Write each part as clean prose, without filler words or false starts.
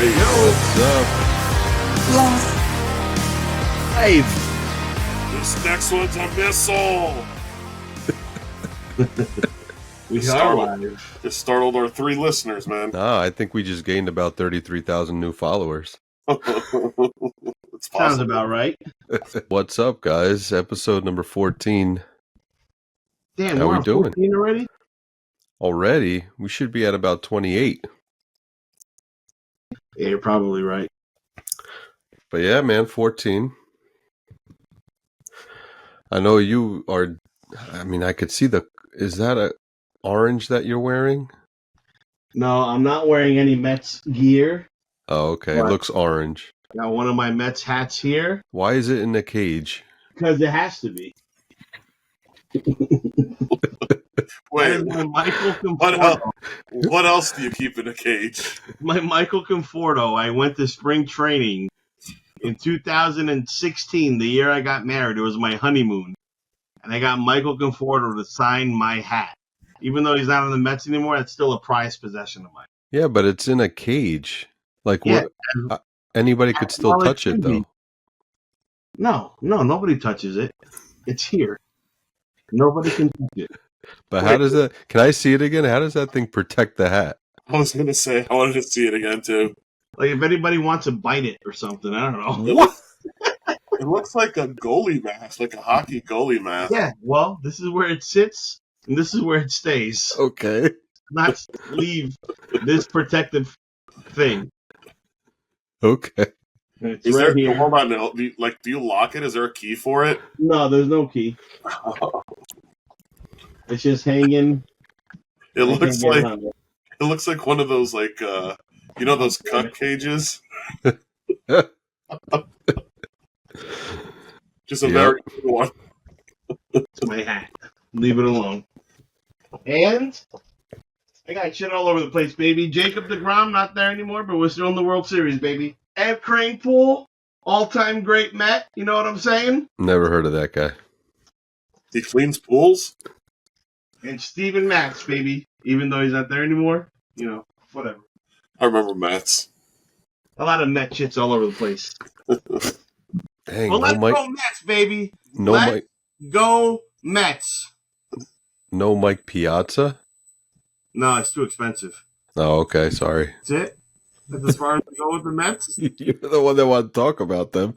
Hey, yo. What's up? Live. This next one's a missile. We are live. Just startled our 3 listeners, man. I think we just gained about 33,000 new followers. It's possible. Sounds about right. What's up, guys? Episode number 14. Damn, How we're we on doing? 14 already? Already? We should be at about 28. Yeah, you're probably right. But yeah, man, 14. I know you are, I could see is that a orange that you're wearing? No, I'm not wearing any Mets gear. Oh, okay. It What? looks orange. Got one of my Mets hats here. Why is it in a cage? Because it has to be. Wait, my Michael Conforto. what else do you keep in a cage? My Michael Conforto. I went to spring training in 2016, the year I got married. It was my honeymoon. And I got Michael Conforto to sign my hat. Even though he's not on the Mets anymore, it's still a prized possession of mine. Yeah, but it's in a cage. Like, Yeah, what? Anybody could still well, it touch it, should be. though. No, nobody touches it. It's here. Nobody can touch it. But how does that? Can I see it again? How does that thing protect the hat? I was going to say, I wanted to see it again, too. Like if anybody wants to bite it or something, I don't know. What? It looks like a goalie mask, like a hockey goalie mask. Yeah, well, this is where it sits, and this is where it stays. Okay. Not leave this protective thing. Okay. It's Is right there, here. hold on now. Do you lock it? Is there a key for it? No, there's no key. It's just hanging. It I looks can't get like around it. it looks like one of those those cut cages. Just a Yep. very good one. It's my hat. Leave it alone. And I got shit all over the place, baby. Jacob deGrom not there anymore, but we're still in the World Series, baby. Ed Kranepool, all-time great Met. You know what I'm saying? Never heard of that guy. He cleans pools. And Steven Matz, baby. Even though he's not there anymore, whatever. I remember Mets. A lot of Met shits all over the place. Dang, Well, no let's Mike. go Mets, baby. No let's Mike. go Mets. No Mike Piazza. No, it's too expensive. Oh, okay. Sorry. That's it. That's as far as we go with the Mets. You're the one that want to talk about them.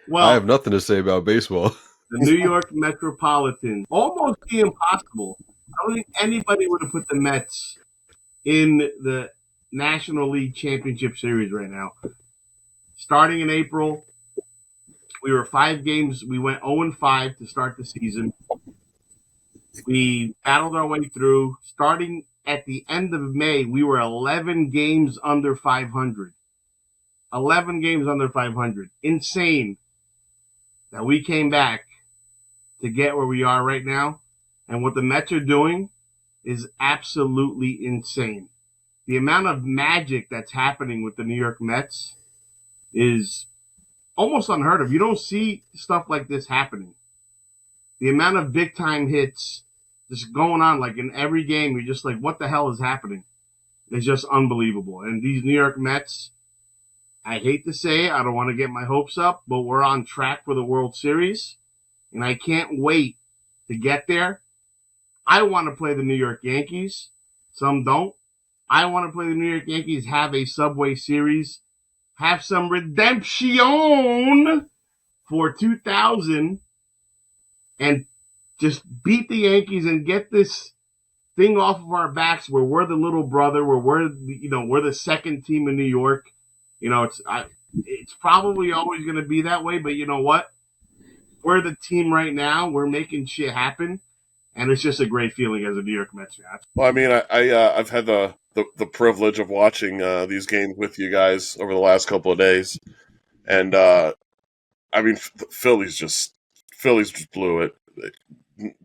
Well, I have nothing to say about baseball. the New York Metropolitans. Almost the impossible. I don't think anybody would have put the Mets in the National League Championship Series right now. Starting in April, we were 5 games. We went 0-5 to start the season. We battled our way through. Starting at the end of May, we were 11 games under 500. 11 games under 500. Insane that we came back to get where we are right now. And what the Mets are doing is absolutely insane. The amount of magic that's happening with the New York Mets is almost unheard of. You don't see stuff like this happening. The amount of big-time hits just going on, like in every game, you're just like, what the hell is happening? It's just unbelievable. And these New York Mets, I hate to say it, I don't want to get my hopes up, but we're on track for the World Series. And I can't wait to get there. I want to play the New York Yankees. Some don't. I want to play the New York Yankees, have a Subway Series, have some redemption for 2000, and just beat the Yankees and get this thing off of our backs where we're the little brother, where we're the second team in New York. It's probably always going to be that way, but you know what? We're the team right now. We're making shit happen, and it's just a great feeling as a New York Mets fan. Well, I mean, I've had the privilege of watching these games with you guys over the last couple of days, and Phillies just blew it.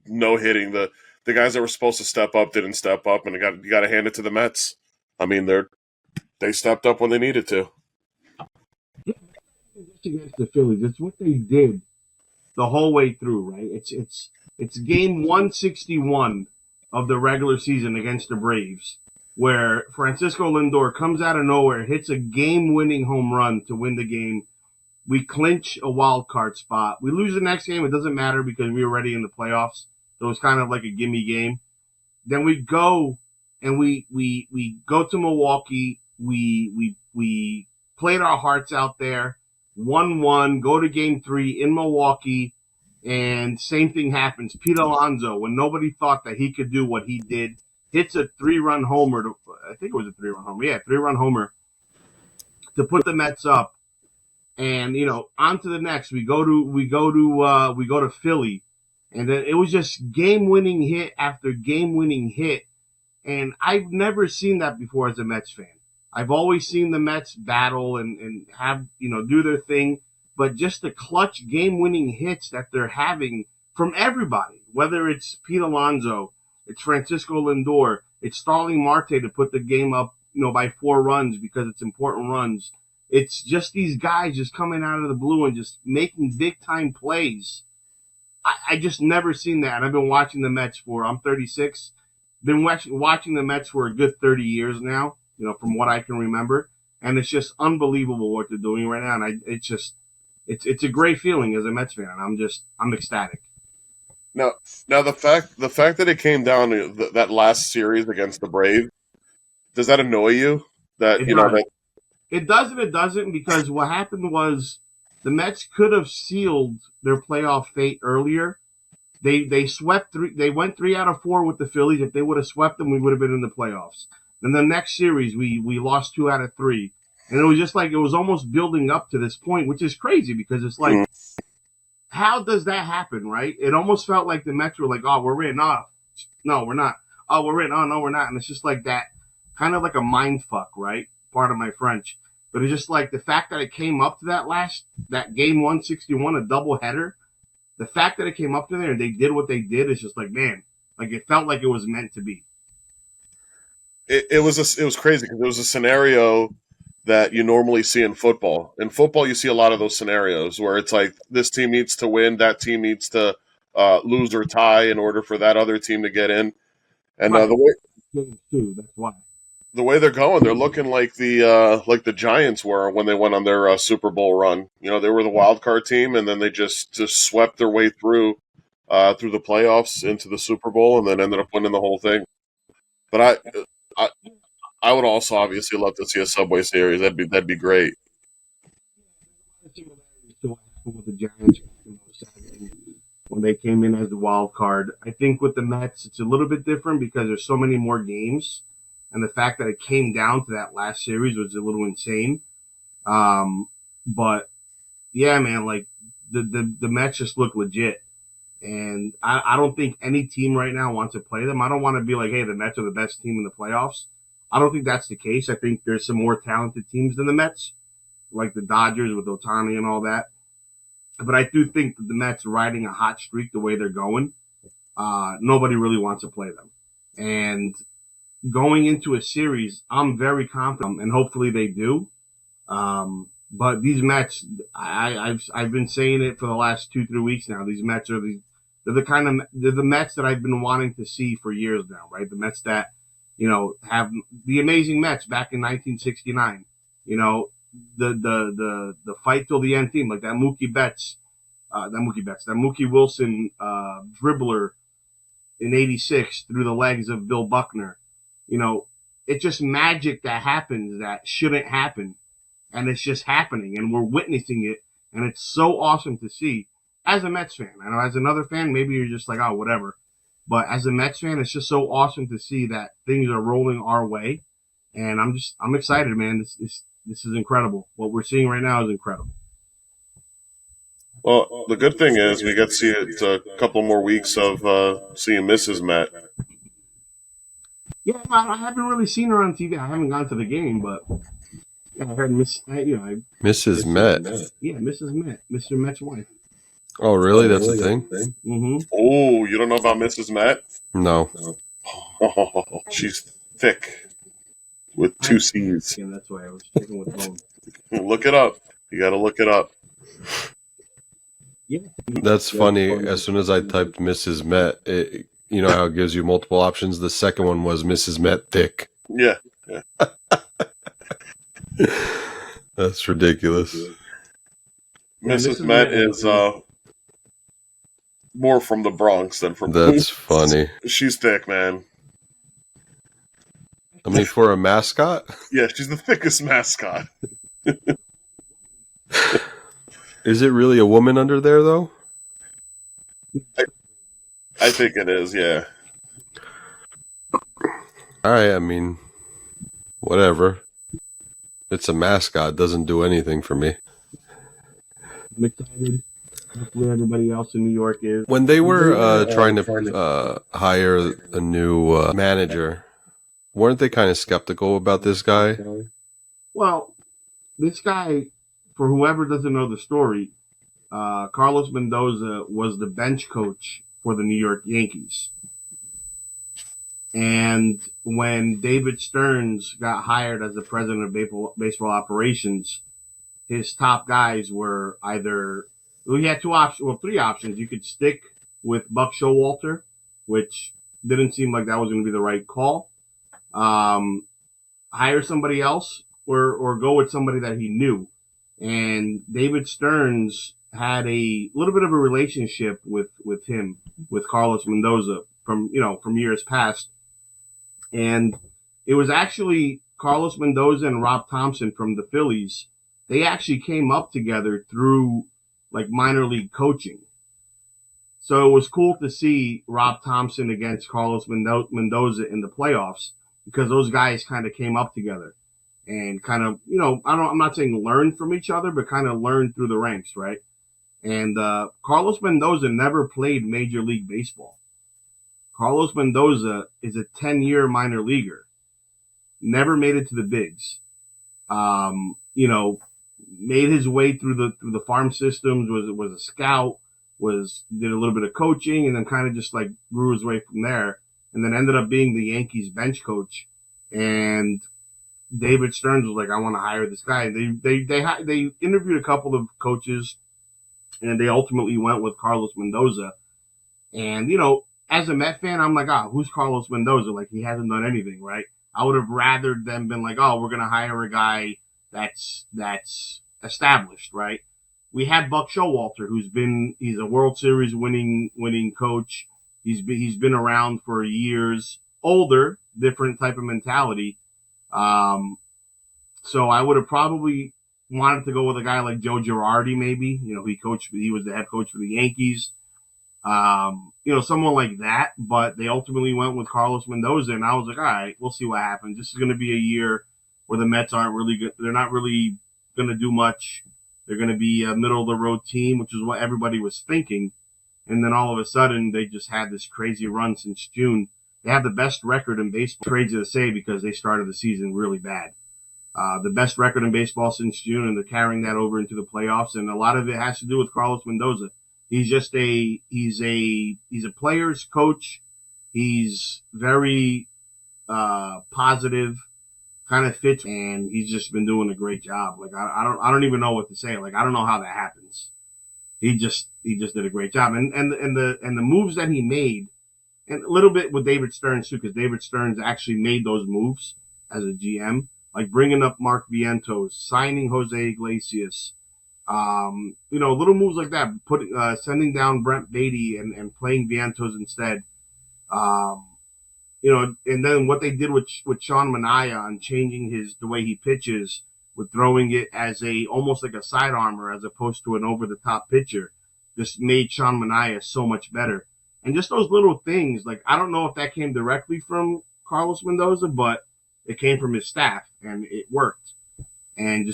No hitting. The guys that were supposed to step up didn't step up, and you got to hand it to the Mets. I mean, they stepped up when they needed to. Against the Phillies, it's what they did the whole way through, right? It's game 161 of the regular season against the Braves. where Francisco Lindor comes out of nowhere, hits a game-winning home run to win the game. We clinch a wild card spot. We lose the next game. It doesn't matter because we were already in the playoffs. So it was kind of like a gimme game. Then we go and we go to Milwaukee. We played our hearts out there. 1-1. Go to Game 3 in Milwaukee, and same thing happens. Pete Alonso, when nobody thought that he could do what he did, hits a 3-run homer. I think it was a 3-run homer. Yeah, 3-run homer to put the Mets up. And on to the next. We go to Philly, and then it was just game-winning hit after game-winning hit. And I've never seen that before as a Mets fan. I've always seen the Mets battle and have do their thing, but just the clutch game-winning hits that they're having from everybody, whether it's Pete Alonso, it's Francisco Lindor, it's Starling Marte to put the game up by 4 runs because it's important runs. It's just these guys just coming out of the blue and just making big-time plays. I just never seen that. I've been watching the Mets I'm 36, been watching the Mets for a good 30 years now, from what I can remember. And it's just unbelievable what they're doing right now. And it's a great feeling as a Mets fan. I'm ecstatic. Now the fact that it came down to that last series against the Braves, does that annoy you? That It does and it doesn't, because what happened was the Mets could have sealed their playoff fate earlier. They swept 3. They went 3 out of 4 with the Phillies. If they would have swept them, we would have been in the playoffs. Then the next series, we lost 2 out of 3, and it was just like it was almost building up to this point, which is crazy because it's like, how does that happen, right? It almost felt like the Mets were like, oh, we're in. Oh, no, we're not. Oh, we're in. Oh, no, we're not. And it's just like that, kind of like a mind fuck, right? Part of my French. But it's just like the fact that it came up to that game 161, a doubleheader, the fact that it came up to there and they did what they did is just like, man, like it felt like it was meant to be. It was crazy because it was a scenario that you normally see in football. In football, you see a lot of those scenarios where it's like this team needs to win, that team needs to lose or tie in order for that other team to get in. And Right. That's why. The way they're going, they're looking like the Giants were when they went on their Super Bowl run. They were the wild card team, and then they just swept their way through the playoffs into the Super Bowl, and then ended up winning the whole thing. But I would also obviously love to see a Subway Series. That'd be great. What happened with the Giants when they came in as the wild card. I think with the Mets, it's a little bit different because there's so many more games. And the fact that it came down to that last series was a little insane. But yeah, man, like the Mets just look legit. And I don't think any team right now wants to play them. I don't want to be like, hey, the Mets are the best team in the playoffs. I don't think that's the case. I think there's some more talented teams than the Mets, like the Dodgers with Ohtani and all that. But I do think that the Mets riding a hot streak the way they're going, nobody really wants to play them. And going into a series, I'm very confident, and hopefully they do. But these Mets, I've been saying it for the last 2-3 weeks now. These Mets are they're the Mets that I've been wanting to see for years now, right? The Mets that have the amazing Mets back in 1969. The fight till the end team, like that Mookie Wilson dribbler in '86 through the legs of Bill Buckner. It's just magic that happens that shouldn't happen. And it's just happening, and we're witnessing it, and it's so awesome to see as a Mets fan. I know as another fan, maybe you're just like, oh, whatever. But as a Mets fan, it's just so awesome to see that things are rolling our way. And I'm excited, man. This is incredible. What we're seeing right now is incredible. Well, the good thing is we get to see it a couple more weeks of seeing Mrs. Met. Yeah, I haven't really seen her on TV. I haven't gone to the game, but I heard Mrs. Met. Yeah, Mrs. Met, Mr. Met's wife. Oh, really? That's a thing? Mm-hmm. Oh, you don't know about Mrs. Met? No. Oh, she's thick with 2 C's. Yeah, that's why I was checking with phone. Look it up. You got to look it up. Yeah. That's funny. As soon as I typed Mrs. Met, how it gives you multiple options. The second one was Mrs. Met thick. Yeah, yeah. That's ridiculous. Yeah, Mrs. Met is more from the Bronx than from That's Queens. funny. She's thick, man. I mean, for a mascot? Yeah, she's the thickest mascot. Is it really a woman under there, though? I think it is, yeah. I mean, whatever. It's a mascot. Doesn't do anything for me. I'm excited. Hopefully, everybody else in New York is. When they were trying to hire a new manager, weren't they kind of skeptical about this guy? Well, this guy, for whoever doesn't know the story, Carlos Mendoza was the bench coach for the New York Yankees. And when David Stearns got hired as the president of baseball operations, his top guys were either, well, he had three options. You could stick with Buck Showalter, which didn't seem like that was going to be the right call. Hire somebody else or go with somebody that he knew. And David Stearns had a little bit of a relationship with him, with Carlos Mendoza from years past. And it was actually Carlos Mendoza and Rob Thompson from the Phillies. They actually came up together through like minor league coaching. So it was cool to see Rob Thompson against Carlos Mendoza in the playoffs because those guys kind of came up together and kind of, I'm not saying learn from each other, but kind of learn through the ranks, right? And Carlos Mendoza never played Major League Baseball. Carlos Mendoza is a 10-year minor leaguer. Never made it to the bigs. Made his way through the farm systems, was a scout, did a little bit of coaching, and then kind of just like grew his way from there, and then ended up being the Yankees bench coach. And David Stearns was like, I want to hire this guy. They interviewed a couple of coaches, and they ultimately went with Carlos Mendoza. And as a Met fan, I'm like, who's Carlos Mendoza? Like, he hasn't done anything, right? I would have rather them been like, we're gonna hire a guy that's established, right? We had Buck Showalter, he's a World Series winning coach. He's been around for years, older, different type of mentality. So I would have probably wanted to go with a guy like Joe Girardi, maybe. He was the head coach for the Yankees. Someone like that, but they ultimately went with Carlos Mendoza, and I was like, all right, we'll see what happens. This is going to be a year where the Mets aren't really good. They're not really going to do much. They're going to be a middle of the road team, which is what everybody was thinking. And then all of a sudden, they just had this crazy run since June. They have the best record in baseball. Crazy to say because they started the season really bad. The best record in baseball since June, and they're carrying that over into the playoffs. And a lot of it has to do with Carlos Mendoza. He's just he's a player's coach. He's very positive, kind of fits, and he's just been doing a great job. Like I don't even know what to say. Like I don't know how that happens. He just did a great job, and the moves that he made, and a little bit with David Stearns too, because David Stearns actually made those moves as a GM, like bringing up Mark Vientos, signing Jose Iglesias. Little moves like that, sending down Brent Beatty and playing Vientos instead. And then what they did with Sean Manaea on changing the way he pitches, with throwing it as almost like a side armor as opposed to an over the top pitcher, just made Sean Manaea so much better. And just those little things, like I don't know if that came directly from Carlos Mendoza, but it came from his staff and it worked. And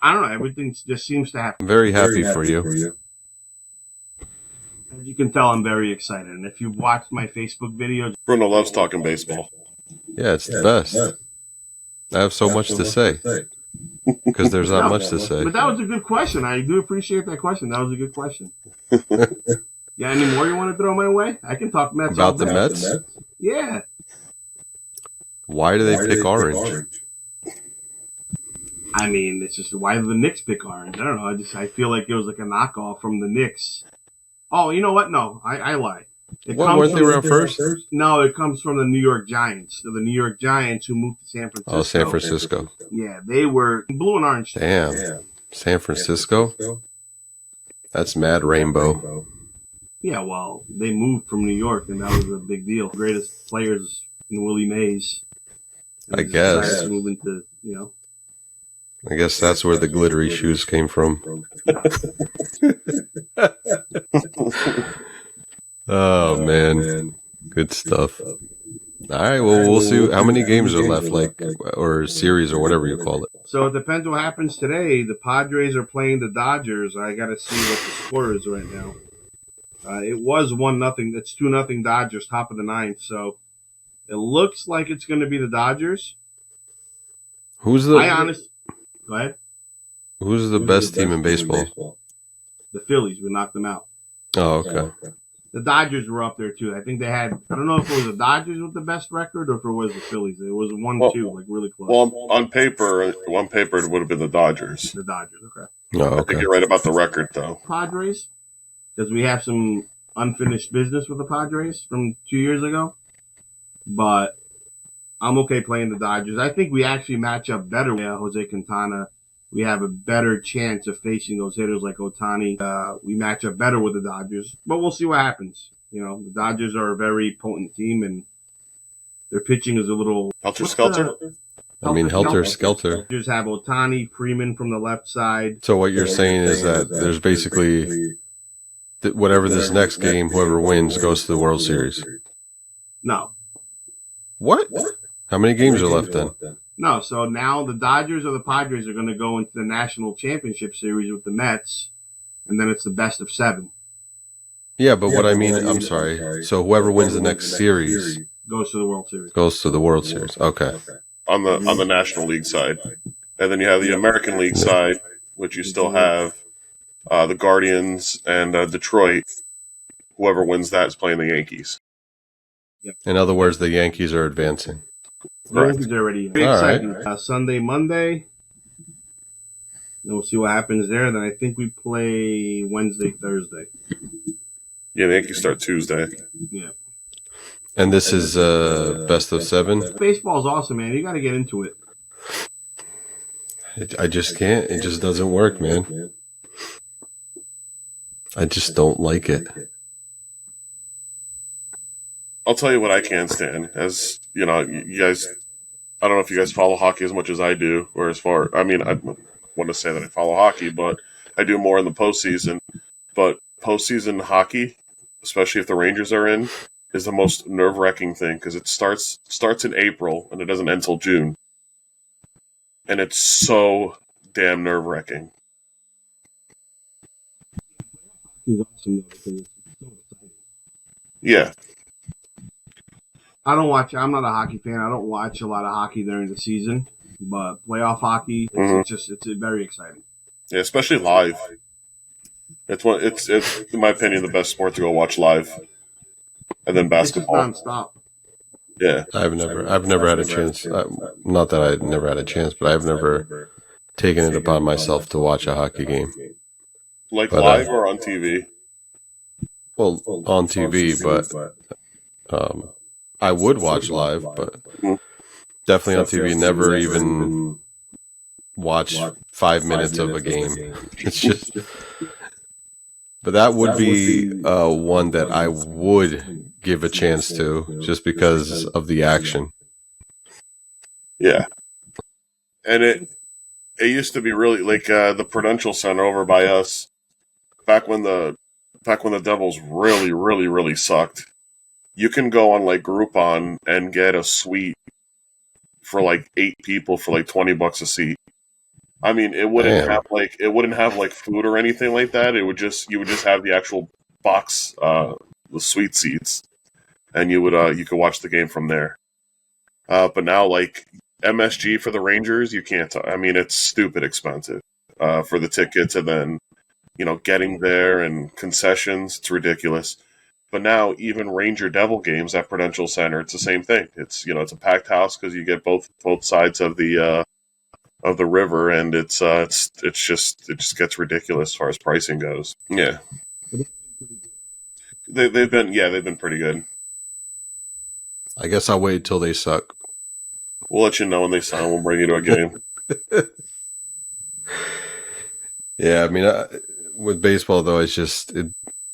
I don't know. Everything just seems to happen. I'm very happy for you. As you can tell, I'm very excited. And if you've watched my Facebook videos, Bruno loves talking baseball. Yeah, it's the best. I have so much to say because there's not much to say. But that was a good question. I do appreciate that question. That was a good question. Yeah, any more you want to throw my way? I can talk Mets about the Mets. Yeah. Why do they pick orange? I mean, it's just why do the Knicks pick orange? I don't know. I feel like it was like a knockoff from the Knicks. Oh, you know what? No, I lied. Weren't they around first? No, it comes from the New York Giants. So the New York Giants who moved to San Francisco. Oh, San Francisco. Yeah, they were blue and orange. Damn. San Francisco? That's mad rainbow. Yeah, well, they moved from New York, and that was a big deal. Greatest players in Willie Mays. I guess. Moving to, I guess that's where the glittery shoes came from. Oh, man. Good stuff. All right, well, we'll see how many games are left, or series or whatever you call it. So it depends what happens today. The Padres are playing the Dodgers. I got to see what the score is right now. It was 1-0. It's 2-0 Dodgers, top of the ninth. So it looks like it's going to be the Dodgers. Go ahead. Who's the best team in baseball? The Phillies. We knocked them out. Oh, okay. The Dodgers were up there too. I think they had. I don't know if it was the Dodgers with the best record or if it was the Phillies. It was 1-2, like really close. Well, on paper, it would have been the Dodgers. The Dodgers. Okay. Oh, okay. I think you're right about the record, though. Padres, because we have some unfinished business with the Padres from 2 years ago. But I'm okay playing the Dodgers. I think we actually match up better with Jose Quintana. We have a better chance of facing those hitters like Ohtani. We match up better with the Dodgers, but we'll see what happens. The Dodgers are a very potent team, and their pitching is a little helter-skelter. Helter-skelter. Dodgers have Ohtani, Freeman from the left side. So what you're saying is that there's basically whatever this next game, whoever wins goes to the World Series. No. What? How many games are left then? No, so now the Dodgers or the Padres are going to go into the National Championship Series with the Mets, and then it's the best of 7. Yeah, but what I mean, I'm sorry. So whoever wins the next series goes to the World Series. Okay. On the National League side, and then you have the American League side, which you still have the Guardians and Detroit. Whoever wins that is playing the Yankees. In other words, the Yankees are advancing. The Yankees are already in. Exciting. Right. Sunday, Monday. And we'll see what happens there. Then I think we play Wednesday, Thursday. Yeah, the Yankees start Tuesday. Yeah. And this is best of 7? Baseball's awesome, man. You got to get into it. I just can't. It just doesn't work, man. I just don't like it. I'll tell you what I can't stand. As you know, you guys, I don't know if you guys follow hockey as much as I do, or I want to say that I follow hockey, but I do more in the postseason. But postseason hockey, especially if the Rangers are in, is the most nerve-wracking thing because it starts in April and it doesn't end until June, and it's so damn nerve-wracking. Yeah. I'm not a hockey fan. I don't watch a lot of hockey during the season, but playoff hockey, it's very exciting. Yeah, especially live. It's in my opinion the best sport to go watch live, and then basketball it's just nonstop. Yeah, I've never had a chance. Not that I never had a chance, but I've never taken it upon myself to watch a hockey game. Like live or on TV? Well, on TV, but I would watch live, but definitely on TV. Never even watch 5 minutes of a game. It's just, but that would be one that I would give a chance to, just because of the action. Yeah, and it used to be really like the Prudential Center over by us back when the Devils really, really, really sucked. You can go on like Groupon and get a suite for like 8 people for like $20 a seat. I mean, it wouldn't have like food or anything like that. You would just have the actual box, the suite seats, and you could watch the game from there. But now like MSG for the Rangers, you can't. I mean, it's stupid expensive for the tickets, and then getting there and concessions. It's ridiculous. But now even Ranger Devil games at Prudential Center, it's the same thing. It's it's a packed house because you get both sides of the river, and it just gets ridiculous as far as pricing goes. Yeah. They've been pretty good. I guess I'll wait till they suck. We'll let you know when they sign. We'll bring you to a game. Yeah, I mean, with baseball though, it's just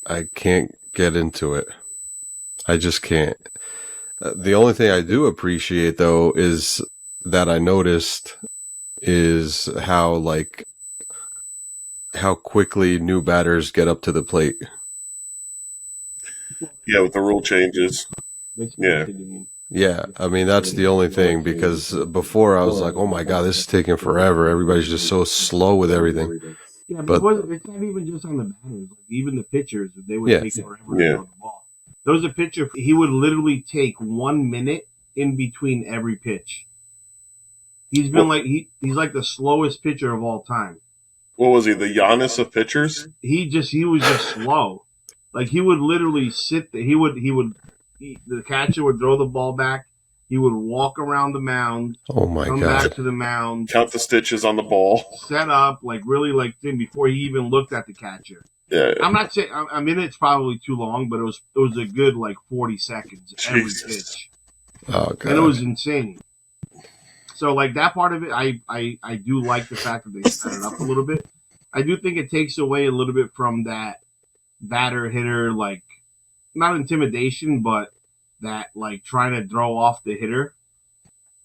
I can't get into it. I just can't. The only thing I do appreciate though is that I noticed is how quickly new batters get up to the plate. Yeah, with the rule changes. Yeah. Yeah, I mean, that's the only thing, because before I was like, oh my God, this is taking forever. Everybody's just so slow with everything. Yeah, but it's not even just on the batters. Like, even the pitchers, they would take forever to throw the ball. There was a pitcher, he would literally take 1 minute in between every pitch. He's been he's like the slowest pitcher of all time. What was he, the Giannis of pitchers? He was just slow. Like, he would literally sit there. The catcher would throw the ball back. He would walk around the mound. Oh my come God. back to the mound. Count the stitches on the ball. Set up, before he even looked at the catcher. Yeah. I'm not saying, I mean, it's probably too long, but it was a good 40 seconds every pitch. Oh God. And it was insane. So that part of it, I do like the fact that they set it up a little bit. I do think it takes away a little bit from that batter hitter, not intimidation, but that trying to throw off the hitter,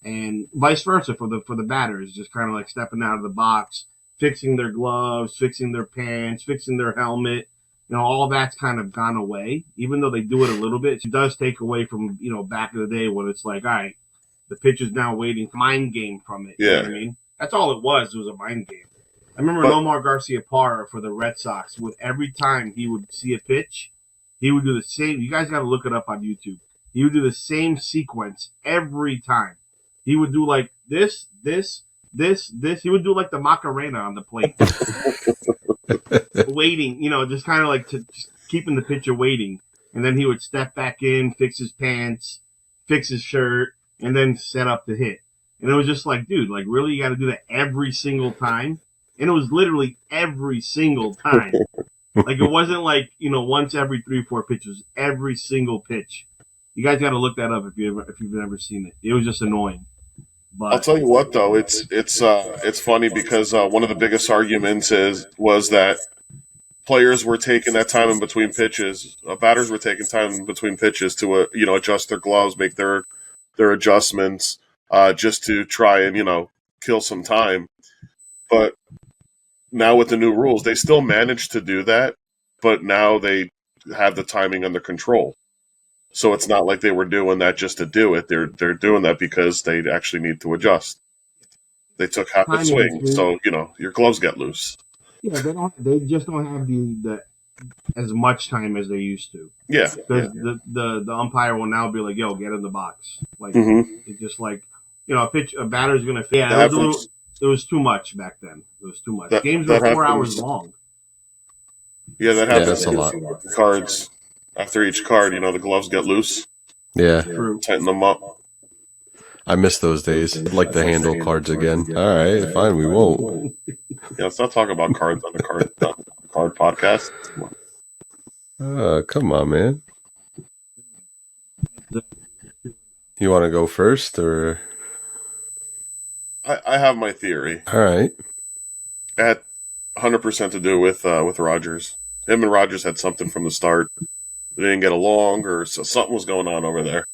and vice versa for the batters, just kind of stepping out of the box, fixing their gloves, fixing their pants, fixing their helmet. All that's kind of gone away. Even though they do it a little bit, it does take away from back in the day when it's like, all right, the pitcher's now waiting, mind game from it. Yeah. You know what I mean? That's all it was. It was a mind game. I remember Nomar Garciaparra for the Red Sox, every time he would see a pitch, he would do the same. You guys got to look it up on YouTube. He would do the same sequence every time. He would do this. He would do the Macarena on the plate. Waiting, just kind of just keeping the pitcher waiting. And then he would step back in, fix his pants, fix his shirt, and then set up the hit. And it was just dude, really, you got to do that every single time? And it was literally every single time. It wasn't once every 3-4 pitches, every single pitch. You guys got to look that up if you've never seen it. It was just annoying. But I'll tell you what, though, it's funny because one of the biggest arguments was that players were taking that time in between pitches. Batters were taking time in between pitches to adjust their gloves, make their adjustments, just to try and kill some time. But now with the new rules, they still manage to do that, but now they have the timing under control. So it's not like they were doing that just to do it. They're doing that because they actually need to adjust. They took half a swing, so your gloves get loose. Yeah, they just don't have the as much time as they used to. Yeah, because the umpire will now be like, "Yo, get in the box." It's just a batter's gonna. Yeah, it was too much back then. It was too much. Games were 4 hours long. Yeah, that happens. That's a lot. Cards. After each card, the gloves get loose. Yeah. Tighten them up. I miss those days. I'd like to handle cards again. All right, fine, we won't. Yeah, let's not talk about cards on the card podcast. Come on, man. You want to go first, or? I have my theory. All right. It had 100% to do with Rogers. Him and Rogers had something from the start. They didn't get along, or something was going on over there.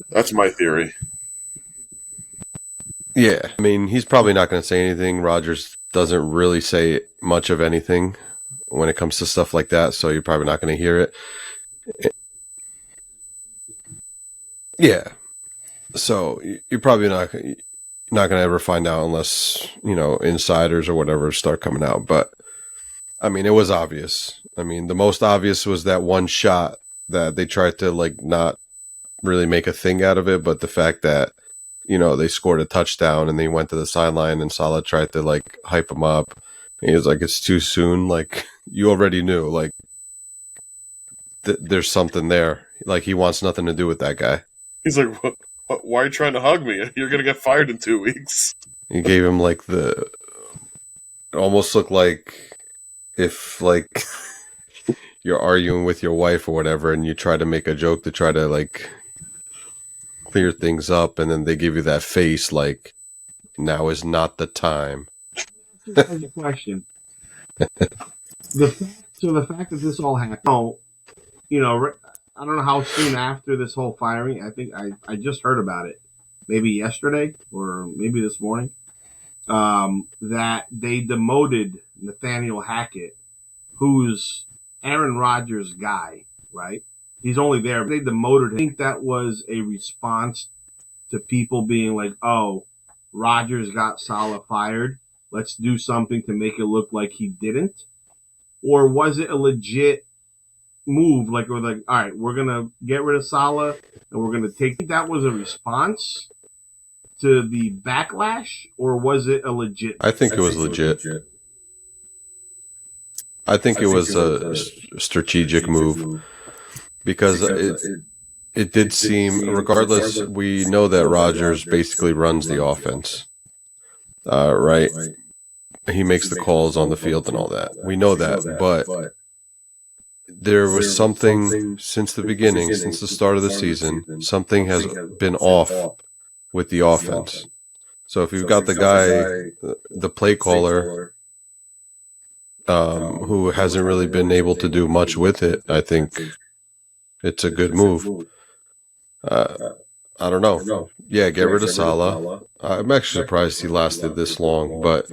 That's my theory. Yeah, I mean, he's probably not going to say anything. Rogers doesn't really say much of anything when it comes to stuff like that, so you're probably not going to hear it. Yeah. So you're probably not going to ever find out unless, insiders or whatever start coming out. But, I mean, it was obvious. I mean, the most obvious was that one shot that they tried to, not really make a thing out of it, but the fact that, they scored a touchdown and they went to the sideline and Salah tried to, hype him up. And he was like, it's too soon. You already knew, there's something there. He wants nothing to do with that guy. He's like, what? Why are you trying to hug me? You're going to get fired in 2 weeks. He gave him it almost looked like if you're arguing with your wife or whatever, and you try to make a joke to try to like clear things up, and then they give you that face like, now is not the time. Here's a question. The fact that this all happened, you know, I don't know how soon after this whole firing. I think I just heard about it, maybe yesterday or maybe this morning, that they demoted Nathaniel Hackett, who's Aaron Rodgers' guy, right? He's only there. They demoted him. I think that was a response to people being like, oh, Rodgers got Saleh fired. Let's do something to make it look like he didn't. Or was it a legit move? Like, we're like, all right, we're going to get rid of Saleh and we're going to take. That was a response to the backlash, or was it a legit? I think it was legit. I think it was a strategic move because it did seem, regardless, we know that Rodgers basically runs the offense, right? He makes the calls on the field and all that. We know that, but there was something since the beginning, since the start of the season, something has been off with the offense. So if you've got the guy, the play caller, who hasn't really been able to do much with it, I think it's a good move. I don't know. Yeah, get rid of Saleh. I'm actually surprised he lasted this long, but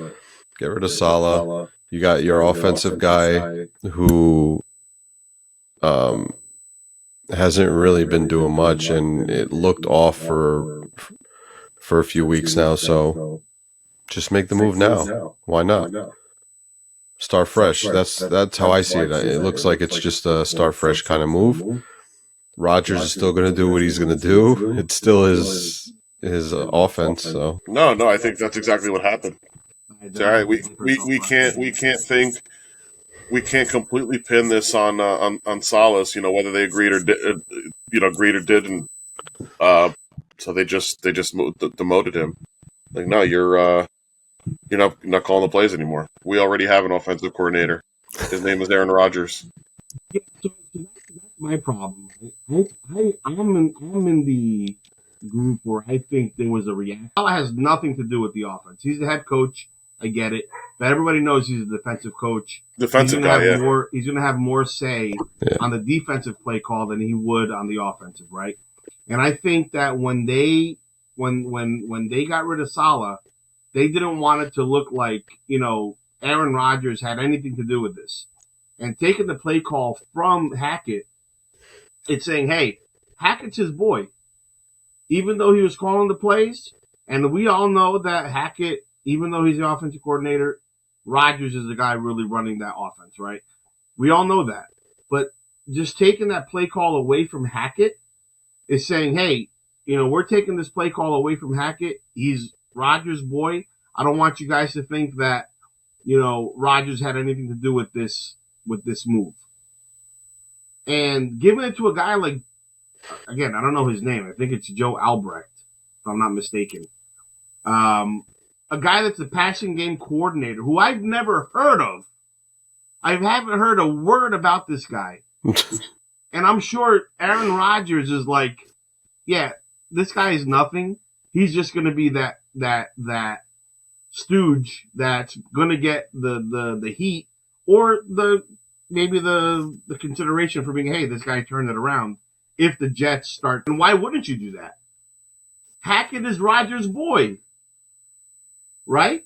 get rid of Saleh. You got your offensive guy who hasn't really been doing much, and it looked off for a few weeks now. So just make the move now. Why not? Start fresh. That's how I see it. It looks like it's just a start fresh kind of move. Rodgers is still going to do what he's going to do. It's still his offense. So no, I think that's exactly what happened. It's all right. We can't completely pin this on Solace. You know, whether they agreed or didn't. So they just demoted him. Like, no, you're not calling the plays anymore. We already have an offensive coordinator. His name is Aaron Rodgers. Yeah, so that's my problem. I'm in the group where I think there was a reaction. It has nothing to do with the offense. He's the head coach. I get it, but everybody knows he's a defensive coach. Defensive guy, yeah. He's going to have more say on the defensive play call than he would on the offensive, right? And I think that when they got rid of Saleh, they didn't want it to look like, Aaron Rodgers had anything to do with this. And taking the play call from Hackett, it's saying, hey, Hackett's his boy. Even though he was calling the plays, and we all know that Hackett, even though he's the offensive coordinator, Rodgers is the guy really running that offense, right? We all know that. But just taking that play call away from Hackett is saying, hey, we're taking this play call away from Hackett. He's Rodgers' boy. I don't want you guys to think that, Rodgers had anything to do with this move. And giving it to a guy like, again, I don't know his name. I think it's Joe Albrecht, if I'm not mistaken. A guy that's a passing game coordinator who I've never heard of. I haven't heard a word about this guy. And I'm sure Aaron Rodgers is like, yeah, this guy is nothing. He's just going to be that stooge that's going to get the heat or maybe the consideration for being, hey, this guy turned it around if the Jets start. And why wouldn't you do that? Hackett is Rodgers' boy, right?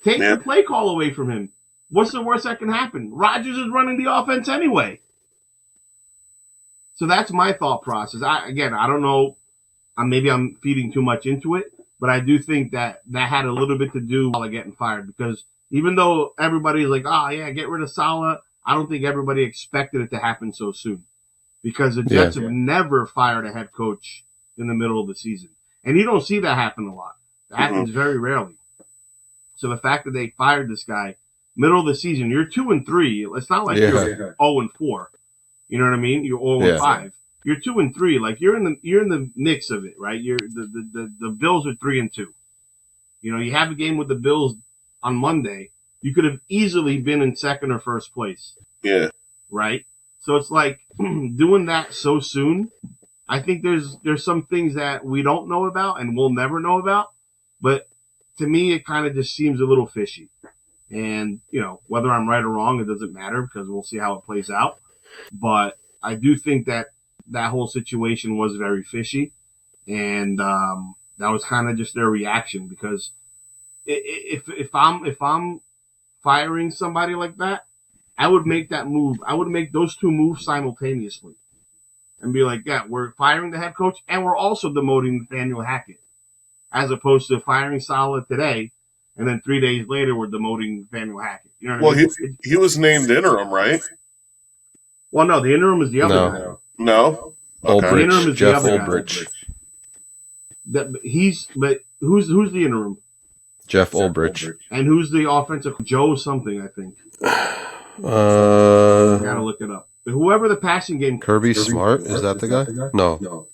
Take the play call away from him. What's the worst that can happen? Rodgers is running the offense anyway. So that's my thought process. I don't know. Maybe I'm feeding too much into it, but I do think that had a little bit to do with getting fired, because even though everybody's like, oh, yeah, get rid of Saleh, I don't think everybody expected it to happen so soon, because the Jets have never fired a head coach in the middle of the season. And you don't see that happen a lot. That happens very rarely. So the fact that they fired this guy middle of the season, you're 2-3. It's not like you're 0-4. You know what I mean? You're 0-5. You're 2-3. Like you're in the mix of it, right? You're the Bills are 3-2. You have a game with the Bills on Monday. You could have easily been in second or first place. Yeah. Right? So it's like doing that so soon. I think there's some things that we don't know about and we'll never know about. But to me, it kind of just seems a little fishy. And, whether I'm right or wrong, it doesn't matter because we'll see how it plays out. But I do think that whole situation was very fishy. And that was kind of just their reaction because if I'm firing somebody like that, I would make that move. I would make those two moves simultaneously and be like, yeah, we're firing the head coach and we're also demoting Nathaniel Hackett, as opposed to firing Saleh today and then 3 days later we're demoting Nathaniel Hackett. You know what I mean? He was named interim, right? Well, no, the interim is the other guy. No. Okay. The interim is Jeff the other Ulbrich. But who's the interim? Jeff Ulbrich. And who's the offensive? Joe something, I think. Gotta look it up. But whoever the passing game. Kirby Smart, is that the guy? No.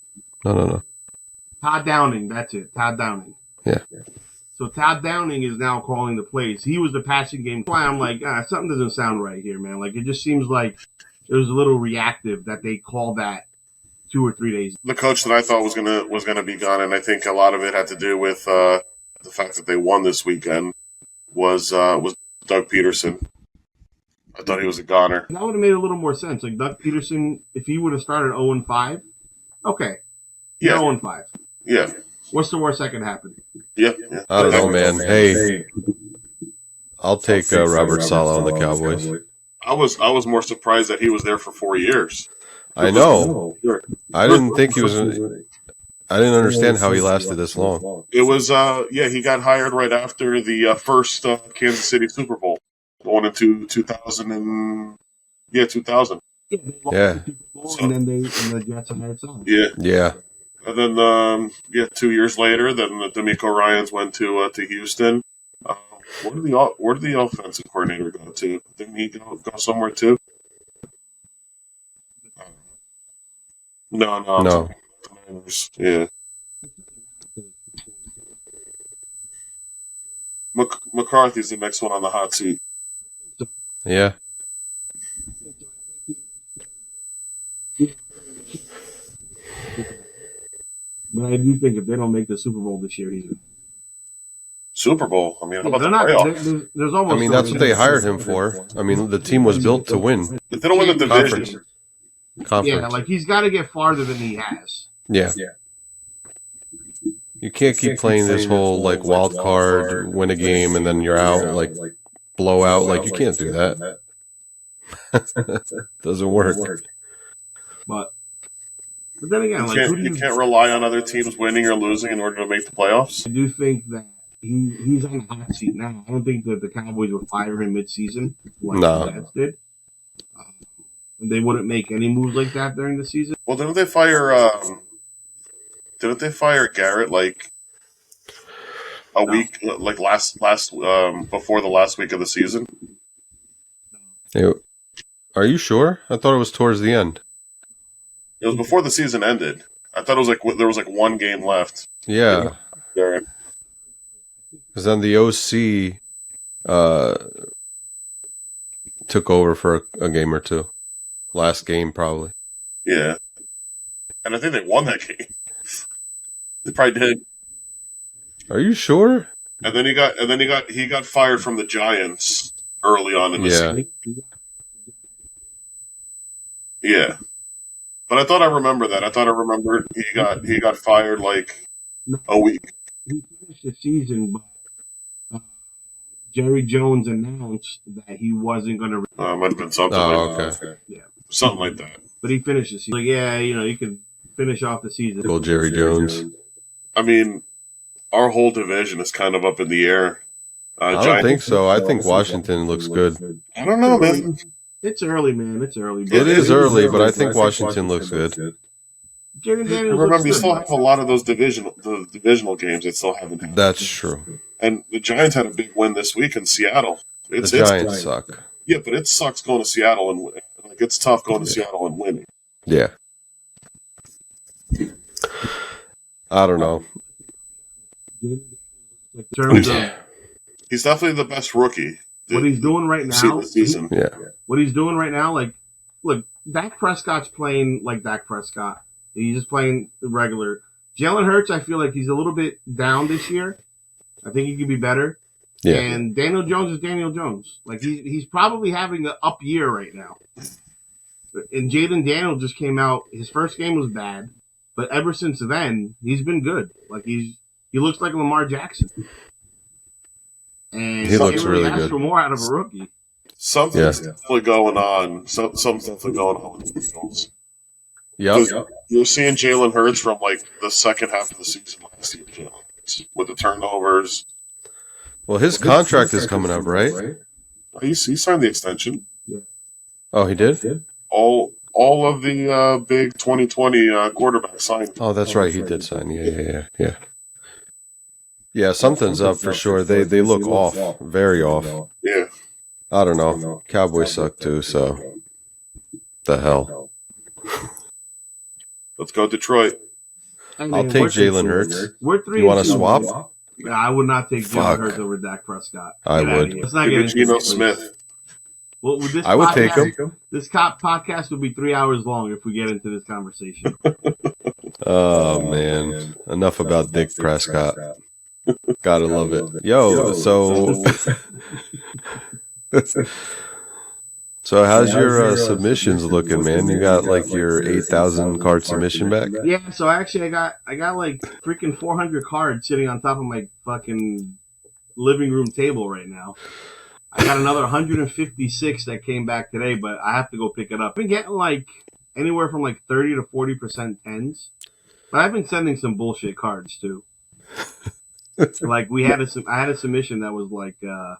Todd Downing, that's it. Todd Downing. Yeah. So Todd Downing is now calling the plays. He was the passing game. That's why I'm like, something doesn't sound right here, man. Like, it just seems like it was a little reactive that they called that 2 or 3 days. The coach that I thought was gonna be gone, and I think a lot of it had to do with the fact that they won this weekend, was Doug Peterson. I thought he was a goner. That would have made a little more sense. Like Doug Peterson, if he would have started 0-5, okay. Yeah. 0-5. Yeah. What's the worst that could happen? Yeah. I don't know, man. Hey, I'll take Robert Saleh on the Cowboys. I was more surprised that he was there for 4 years. I know. I didn't think he was. I didn't understand how he lasted this long. It was he got hired right after the first Kansas City Super Bowl, going into 2000. Yeah. And then the Jets hired Saleh. Yeah. And then 2 years later, then the D'Amico Ryans went to Houston. Where did the offensive coordinator go to? Didn't he go somewhere too? No. Yeah. McCarthy's the next one on the hot seat. Yeah. But I do think if they don't make the Super Bowl this year either. Super Bowl? I mean, how about the playoffs? There's almost. I mean, that's what they hired him for. I mean, the team was built to win. If they don't win the division. Conference. Yeah, like he's got to get farther than he has. Yeah. You can't keep playing this whole like wild card, win a game, and then you're out, like blow out. Like you can't do that. Doesn't work. But then again, you can't rely on other teams winning or losing in order to make the playoffs. I do think that he's on the hot seat now. I don't think that the Cowboys would fire him mid-season like the Jets did. They wouldn't make any moves like that during the season. Well, didn't they fire Garrett like a week, like last before the last week of the season? Hey, are you sure? I thought it was towards the end. It was before the season ended. I thought it was like there was like one game left. Yeah. Garrett. Because then the OC took over for a game or two. Last game, probably. Yeah. And I think they won that game. They probably did. Are you sure? And then he got fired from the Giants early on in the season. Yeah. But I thought I remember that. I thought I remembered he got fired like a week. He finished the season, but Jerry Jones announced that he wasn't going to. Might have been something. Okay. Yeah. Something like that. But he finished the season. Like, you can finish off the season. Go Jerry Jones. I mean, our whole division is kind of up in the air. I don't think so. I think Washington looks good. I don't know, man. It's early, man. It's early. It is early, but I think Washington looks good. Remember, you still have a lot of those divisional games that still haven't happened. That's true. And the Giants had a big win this week in Seattle. The Giants suck. Yeah, but it sucks going to Seattle and like it's tough going to Seattle and winning. Yeah. I don't know. He's definitely the best rookie. What he's doing right now, season. Yeah. What he's doing right now, like, look, Dak Prescott's playing like Dak Prescott. He's just playing the regular. Jalen Hurts, I feel like he's a little bit down this year. I think he could be better. Yeah. And Daniel Jones is Daniel Jones. Like he's probably having an up year right now. And Jaden Daniel just came out. His first game was bad, but ever since then, he's been good. Like he looks like Lamar Jackson. And he looks really asked good. for more out of a rookie. Something's definitely going on. Something's definitely going on with the Eagles. Yep. You're seeing Jalen Hurts from like the second half of the season last year, Jalen Hurts, with the turnovers. Well, his contract is coming up, right? He signed the extension. Yeah. Oh, he did? All of the big 2020 quarterbacks signed. Oh, that's right. He did sign. Yeah. Yeah, something's up for sure. They look off. Very off. Yeah. I don't know. Cowboys suck too, so the hell. Let's go Detroit. I'll take Jalen Hurts. We're 3. You want to swap? No, I would not take Fuck. Jalen Hurts over Dak Prescott. I would. Let's not get into Geno this, Smith. Well, with this I would podcast, take him. This podcast will be 3 hours long if we get into this conversation. Oh, man. Enough about Dick Prescott. Gotta love it. Yo, so... So how's your submissions looking, man? You got like your 8,000 card submission back? Yeah, so actually I got like freaking 400 cards sitting on top of my fucking living room table right now. I got another 156 that came back today, but I have to go pick it up. I've been getting like anywhere from like 30 to 40% tens, but I've been sending some bullshit cards too. Like I had a submission that was like the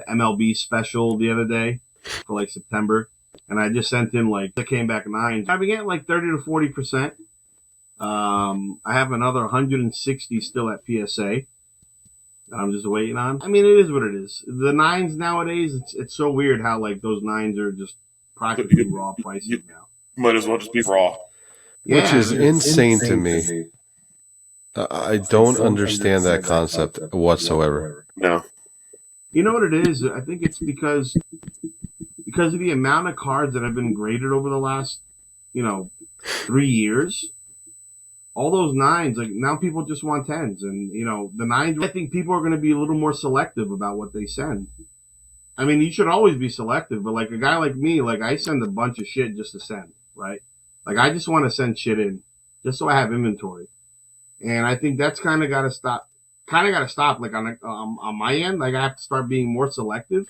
MLB special the other day for like September, and I just sent in like that came back 9. I've been getting like 30 to 40%. I have another 160 still at PSA. I'm just waiting on. I mean, it is what it is. The 9s nowadays, it's so weird how like those 9s are just practically raw pricing now. Might as well just be raw. Which is insane to me. I don't understand that concept whatsoever. No. You know what it is? I think it's because of the amount of cards that have been graded over the last, 3 years. All those 9s, like now people just want 10s, and the 9s. I think people are going to be a little more selective about what they send. I mean, you should always be selective, but like a guy like me, like I send a bunch of shit just to send, right? Like I just want to send shit in just so I have inventory, and I think that's kind of got to stop. Like on my end, like I have to start being more selective.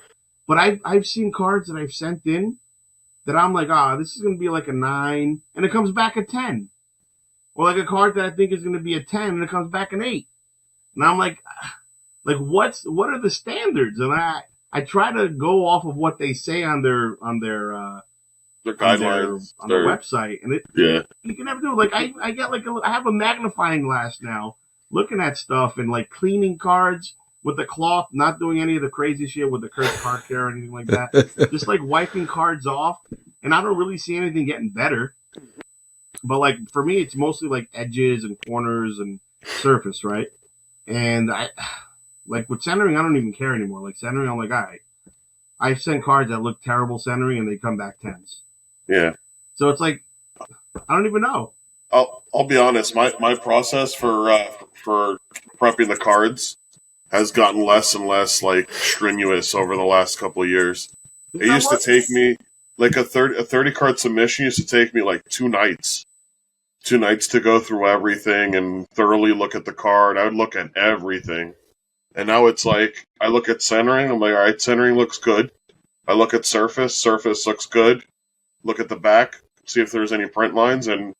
But I've seen cards that I've sent in that I'm like, this is going to be like a 9, and it comes back a 10. Or like a card that I think is going to be a 10 and it comes back an 8. And I'm like what are the standards? And I try to go off of what they say on their guidelines on their website, and you can never do it. Like I get like I have a magnifying glass now looking at stuff and like cleaning cards with the cloth, not doing any of the crazy shit with the cursed card care or anything like that. Just like wiping cards off, and I don't really see anything getting better. But like for me, it's mostly like edges and corners and surface, right? And I like with centering, I don't even care anymore. Like centering, I'm like, all right, I send cards that look terrible centering, and they come back 10s. Yeah. So it's like I don't even know. I'll be honest. My process for prepping the cards has gotten less and less like strenuous over the last couple of years. It used to take me like a 30 card submission used to take me like 2 nights. 2 nights to go through everything and thoroughly look at the card. I would look at everything. And now it's like I look at centering, I'm like, all right, centering looks good. I look at surface looks good. Look at the back, see if there's any print lines, and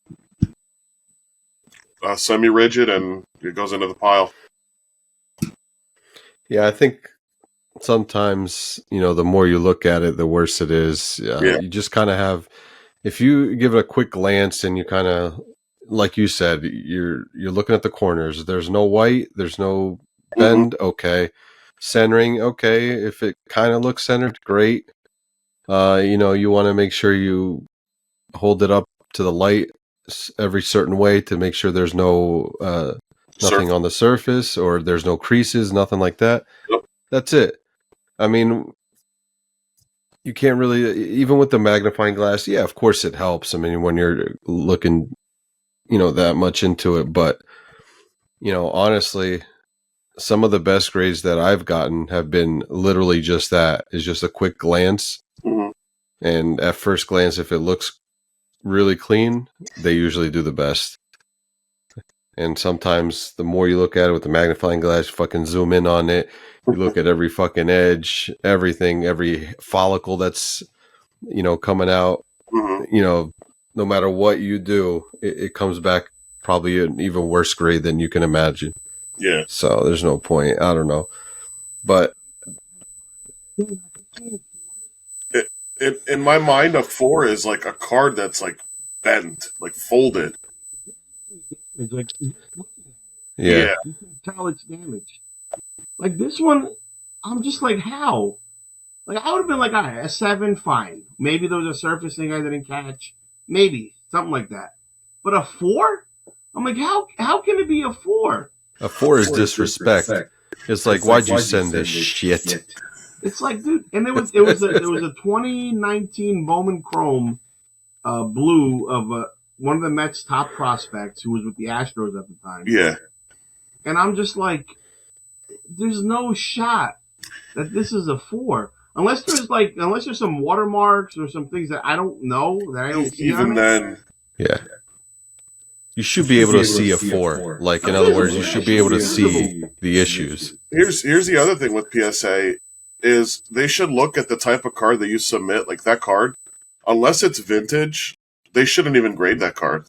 semi-rigid, and it goes into the pile. Yeah, I think sometimes, the more you look at it, the worse it is. You just kind of have, if you give it a quick glance and you kind of, like you said, you're looking at the corners. There's no white, there's no bend, okay. Centering, okay. If it kind of looks centered, great. You want to make sure you hold it up to the light every certain way to make sure there's no nothing on the surface or there's no creases, nothing like that. Yep. That's it. I mean, you can't really, even with the magnifying glass, yeah, of course it helps. I mean, when you're looking, that much into it, but, honestly, some of the best grades that I've gotten have been literally just that, is just a quick glance. Mm-hmm. And at first glance, if it looks really clean, they usually do the best. And sometimes the more you look at it with the magnifying glass, fucking zoom in on it, you look at every fucking edge, everything, every follicle that's, coming out, Mm-hmm. no matter what you do, it comes back probably an even worse grade than you can imagine. Yeah. So there's no point. I don't know. But In my mind, a 4 is like a card that's like bent, like folded. It's like, yeah. you can tell it's damaged. Like this one, I'm just like, how? Like I would have been like, all right, a 7, fine. Maybe there was a surface thing I didn't catch. Maybe something like that. But a 4? I'm like, how can it be a 4? A 4 is disrespect. It's like, why'd you send this shit? It's like, dude, and there was a 2019 Bowman Chrome blue of one of the Mets' top prospects who was with the Astros at the time. Yeah. And I'm just like, there's no shot that this is a 4. Unless there's some watermarks or some things that I don't know, that I don't see Even on then, yeah. You should be able to see a 4. Like, in other words, you should be able to see the issues. Here's the other thing with PSA is they should look at the type of card that you submit, like that card. Unless it's vintage, they shouldn't even grade that card.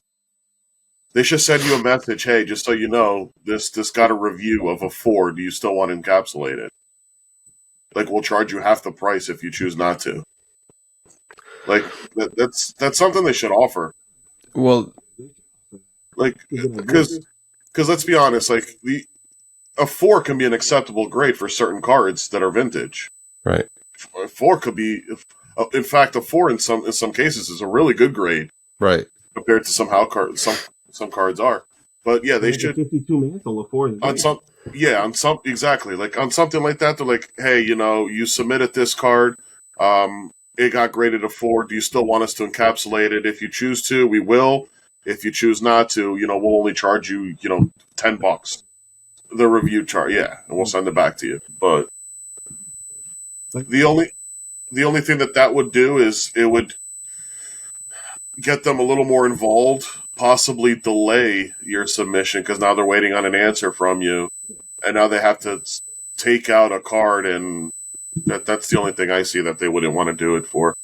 They should send you a message, hey, just so you know, this got a review of a 4. Do you still want to encapsulate it? Like, we'll charge you half the price if you choose not to. Like, that's something they should offer. Well, like, because let's be honest, like a 4 can be an acceptable grade for certain cards that are vintage. Right. A 4 could be, in fact, a 4 in some cases is a really good grade. Right. Compared to some cards are. But yeah, they should. 52 mantle of 4 on some. Yeah, on some exactly like on something like that. They're like, hey, you submitted this card. It got graded a 4. Do you still want us to encapsulate it? If you choose to, we will. If you choose not to, we'll only charge you, $10. The review charge, yeah, and we'll send it back to you. But the only thing that would do is it would get them a little more involved, possibly delay your submission because now they're waiting on an answer from you, and now they have to take out a card, and that's the only thing I see that they wouldn't want to do it for.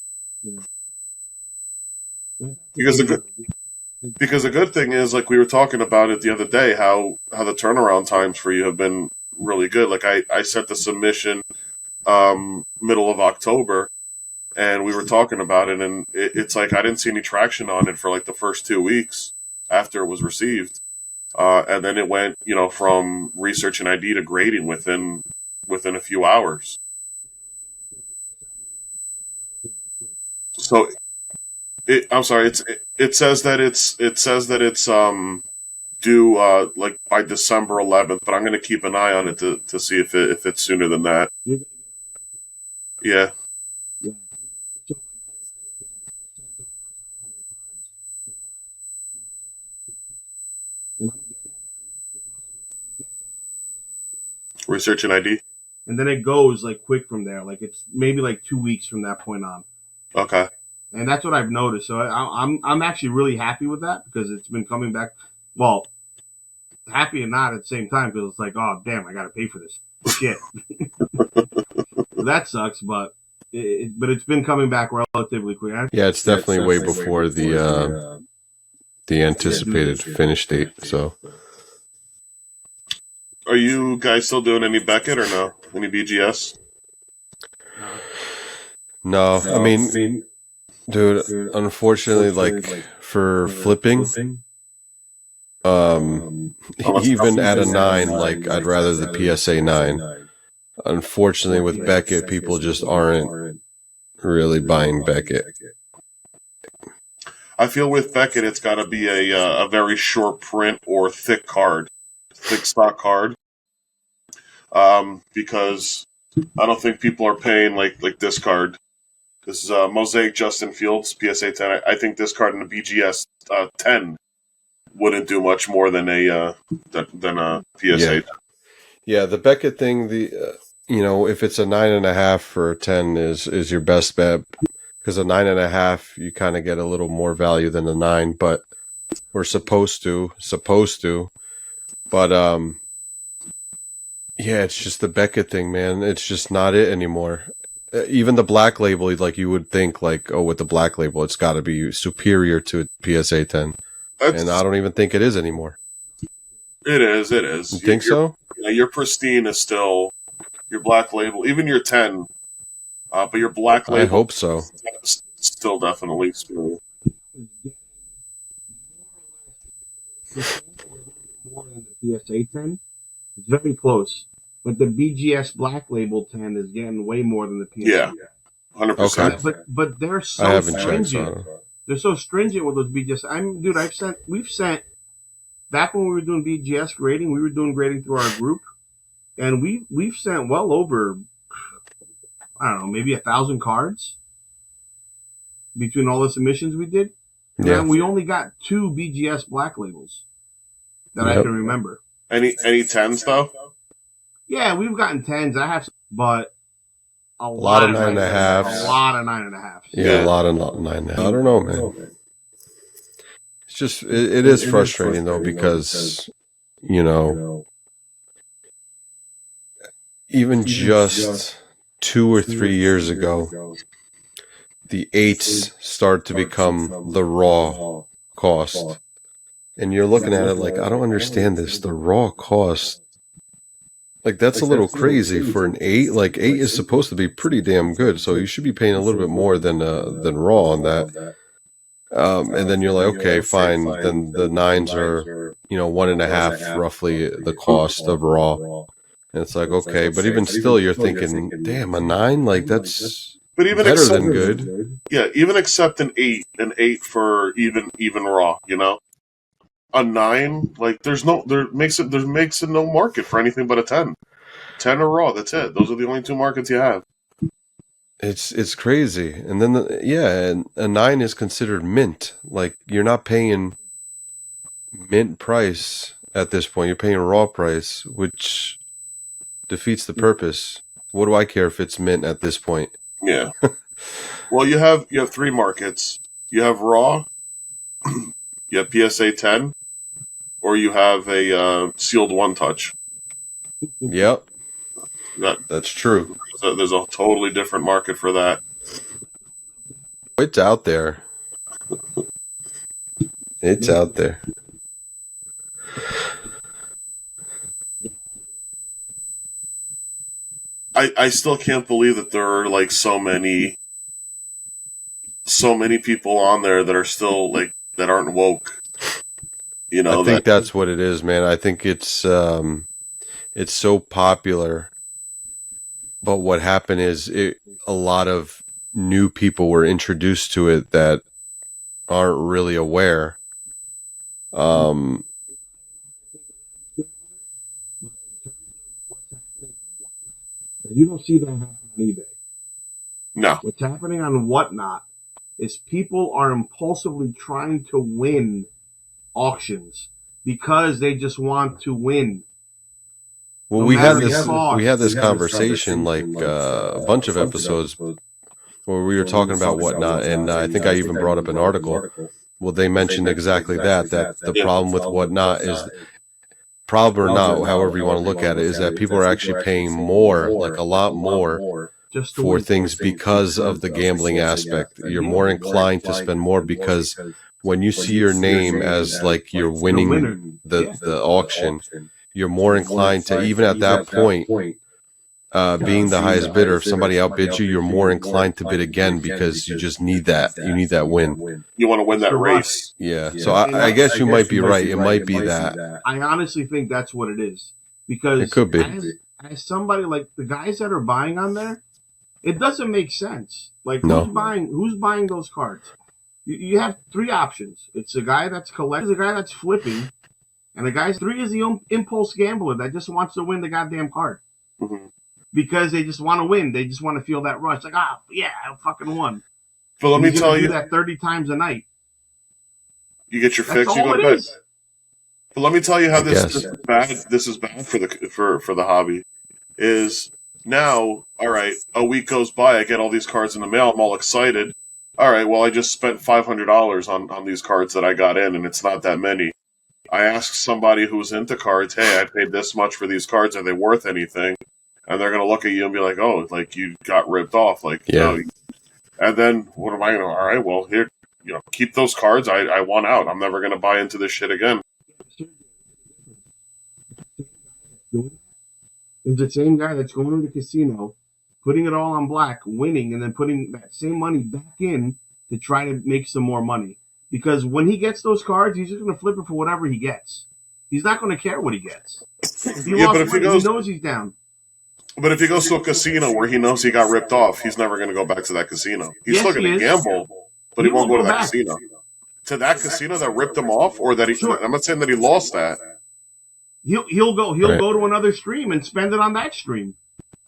Because the good thing is, like we were talking about it the other day, how the turnaround times for you have been really good. Like I sent the submission middle of October, and we were talking about it, and it's like I didn't see any traction on it for like the first 2 weeks after it was received, and then it went from research and ID to grading within a few hours. So I'm sorry. It says that it's due like by December 11th, but I'm going to keep an eye on it to see if it's sooner than that. Yeah. Research and ID. And then it goes like quick from there. Like it's maybe like 2 weeks from that point on. Okay. And that's what I've noticed. So I'm actually really happy with that because it's been coming back. Well, happy and not at the same time because it's like, oh damn, I got to pay for this shit. That sucks, but it's been coming back relatively quick. Yeah, it's definitely way before the anticipated finish date. So, are you guys still doing any Beckett or no? Any BGS? No, I mean, dude, unfortunately, like for flipping, even at a 9, like I'd rather the PSA 9. Unfortunately, with Beckett, people just aren't really buying Beckett. I feel with Beckett, it's got to be a very short print or thick stock card, because I don't think people are paying like this card. This is Mosaic Justin Fields, PSA 10. I think this card in the BGS 10 wouldn't do much more than a PSA. Yeah. Yeah, the Beckett thing, if it's a 9.5 or a 10 is your best bet, because a 9.5 you kind of get a little more value than a 9, but we're supposed to, but yeah, it's just the Beckett thing, man. It's just not it anymore. Even the black label, like you would think, like, oh, with the black label, it's got to be superior to a PSA 10, and I don't even think it is anymore. It is. You think so? Your pristine is still your black label, even your 10, but your black label. I hope so. Still definitely superior. More than the PSA 10. It's very close, but the BGS black label 10 is getting way more than the PSA. Yeah, 100%. Okay. But they're so I haven't stringent. checked, so They're so stringent with those BGS. We've sent back when we were doing BGS grading. We were doing grading through our group, and we've sent well over, I don't know, maybe 1,000 cards between all the submissions we did. Yeah. And we only got 2 BGS black labels that I can remember. Any 10s though? Yeah, we've gotten 10s. I have, but a lot of 9.5s. A lot of 9.5s. Yeah, a lot of 9.5. I don't know, man. It's just it is frustrating though, because even just 2 or 3 years ago, the 8s start to become the raw cost. And you're looking at it like, I don't understand this. The raw cost, like, that's a little crazy for an 8. Like, 8 is supposed to be pretty damn good, so you should be paying a little bit more than raw on that. And then you're like, okay, fine. Then the 9s are 1.5 roughly the cost of raw. And it's like, okay, but even still, you're thinking, damn, a 9, like, that's better than good. Yeah, even accept an 8 for even raw. A 9, like, there makes it no market for anything but a 10. 10 or raw, that's it. Those are the only 2 markets you have. It's crazy. And then and a 9 is considered mint. Like, you're not paying mint price at this point. You're paying raw price, which defeats the purpose. What do I care if it's mint at this point? Yeah. Well, you have 3 markets. You have raw, you have PSA 10, or you have a sealed 1-touch. Yep. That's true. There's a totally different market for that. It's out there. It's out there. I still can't believe that there are, like, so many people on there that are still, like, that aren't woke. I think that's what it is, man. I think it's so popular. But what happened is a lot of new people were introduced to it that aren't really aware. You don't see that happen on eBay. No. What's happening on Whatnot is people are impulsively trying to win auctions because they just want to win. Well, we had this conversation like a bunch of episodes where we were talking about Whatnot, and I think I even brought up an article. Well, they mentioned exactly that the problem with Whatnot is, problem or not, however you want to look at it, is that people are actually paying more, like a lot more, for things because of the gambling aspect. You're more inclined to spend more because when you see your name as like you're winning the auction, you're more inclined to, even at that point, being the highest bidder, if somebody outbids you, you're more inclined to bid again because you just need that. You need that win. You want to win that race. Yeah. So I guess you might be right. It might be that. I honestly think that's what it is. Because it could be. As somebody, like the guys that are buying on there, it doesn't make sense. Like, no. Who's buying those cards? You have 3 options. It's a guy that's collecting, a guy that's flipping, and the guy 3 is the impulse gambler that just wants to win the goddamn card. Mm-hmm. because they just want to win. They just want to feel that rush. Like, yeah, I fucking won. But let me He's tell gonna you, do that 30 times a night. you get your That's fix, you all go to it bed. is. But let me tell you how this guess. is bad. This is bad for the hobby. Is now, all right, a week goes by, I get all these cards in the mail, I'm all excited. All right, well, I just spent $500 on these cards that I got in, and it's not that many. I ask somebody who's into cards, hey, I paid this much for these cards, are they worth anything? And they're going to look at you and be like, oh, like you got ripped off. Like, Yeah. no. And then what am I going to, all right, well, here, keep those cards. I want out. I'm never going to buy into this shit again. It's the same guy that's going to the casino, putting it all on black, winning, and then putting that same money back in to try to make some more money. Because when he gets those cards, he's just going to flip it for whatever he gets. He's not going to care what he gets. If he lost money, he knows he's down. But if he goes to a casino where he knows he got ripped off, he's never going to go back to that casino. He's still going to gamble, but he won't go to that casino. To that casino that ripped him off, or that he? Sure. I'm not saying that he lost that. He'll go to another stream and spend it on that stream.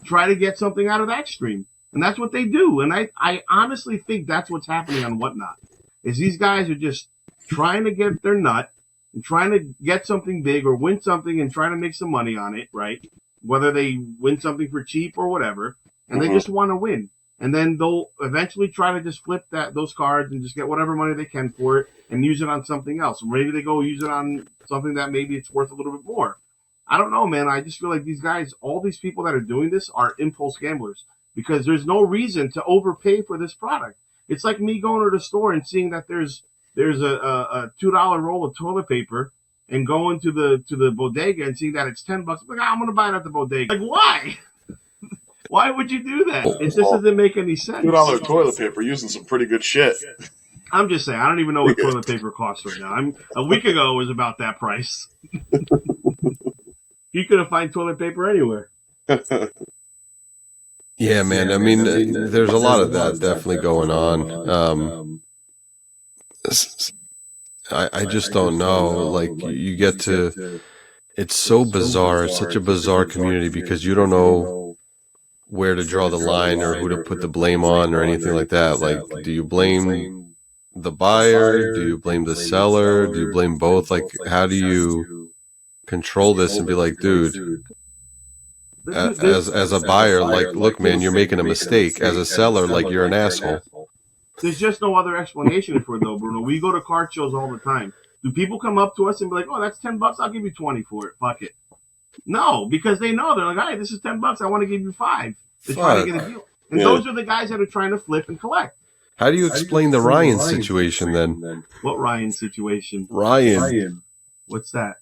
Try to get something out of that stream. And that's what they do. And I honestly think that's what's happening on Whatnot. Is these guys are just trying to get their nut and trying to get something big or win something and trying to make some money on it, right? Whether they win something for cheap or whatever. And they just want to win. And then they'll eventually try to just flip those cards and just get whatever money they can for it and use it on something else. Or maybe they go use it on something that maybe it's worth a little bit more. I don't know, man. I just feel like these guys, all these people that are doing this are impulse gamblers because there's no reason to overpay for this product. It's like me going to the store and seeing that there's a $2 roll of toilet paper and going to the bodega and seeing that it's $10. I'm like, I'm going to buy it at the bodega. Like, why? Why would you do that? It just doesn't make any sense. $2 toilet paper, using some pretty good shit. I'm just saying, I don't even know what toilet paper costs right now. A week ago it was about that price. You couldn't find toilet paper anywhere. Yeah, man. I mean, there's a lot of that definitely going on. I just don't know. Like, you get to, it's so bizarre. It's such a bizarre community because you don't know where to draw the line or who to put the blame on or anything like that. Like, do you blame the buyer? Do you blame the seller? Do you blame both? Like, how do you control this and be like, dude, as a buyer, like, look, man, you're making a mistake. As a seller, like, you're an asshole. There's just no other explanation for it, though, Bruno. We go to card shows all the time. Do people come up to us and be like, oh, that's $10? I'll give you 20 for it. Fuck it. No, because they know. They're like, all right, this is $10. I want to give you 5. They're trying to get a deal. And those are the guys that are trying to flip and collect. How do you explain the Ryan situation then? What Ryan situation? Ryan. What's that?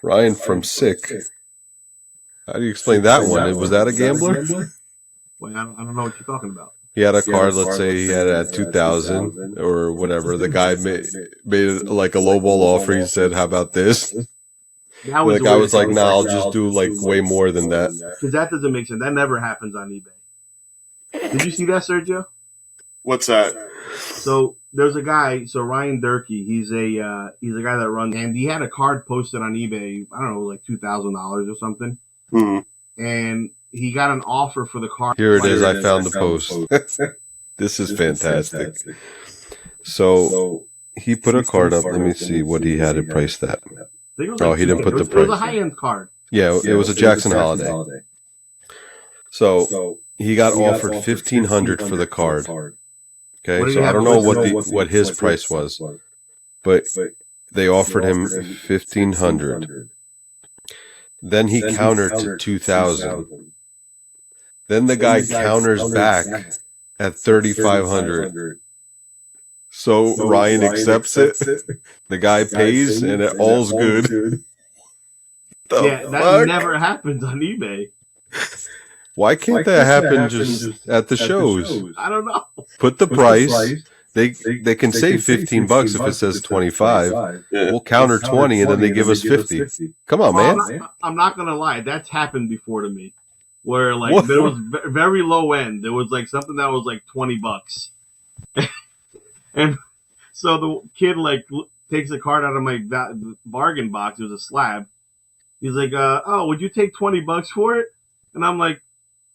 Ryan from Sick. How do you explain that one? Was that a gambler? Well, I don't know what you're talking about. He had a card, let's say he had it at 2,000 or whatever. The guy made it like a lowball offer. He said, how about this? The guy was like, nah, I'll just do like way more than that. Because that doesn't make sense. That never happens on eBay. Did you see that, Sergio? What's that? So there's a guy. So Ryan Durkee, he's a guy that runs, and he had a card posted on eBay. I don't know, like $2,000 or something. Mm-hmm. And he got an offer for the card. Here it is. I found the post. This is fantastic. So he put a card up. Let me see what he had it priced at. Oh, he didn't put the price. It was a high-end card. Yeah, it was a Jackson Holiday. So he got offered $1,500 for the card. Okay, so I don't know what his price was, but they offered him $1,500. Then he countered to $2,000. Then the guy counters back at $3,500. So Ryan accepts it. The guy pays, and it all's good. That never happens on eBay. Why can't that happen just at the shows? I don't know. Put the price. They can say $15 if it says 25. We'll counter 20, and then they give us 50. Come on, man. I'm not gonna lie. That's happened before to me, where like there was very low end. There was like something that was like $20, and so the kid like takes a card out of my bargain box. It was a slab. He's like, "Oh, would you take $20 for it?" And I'm like,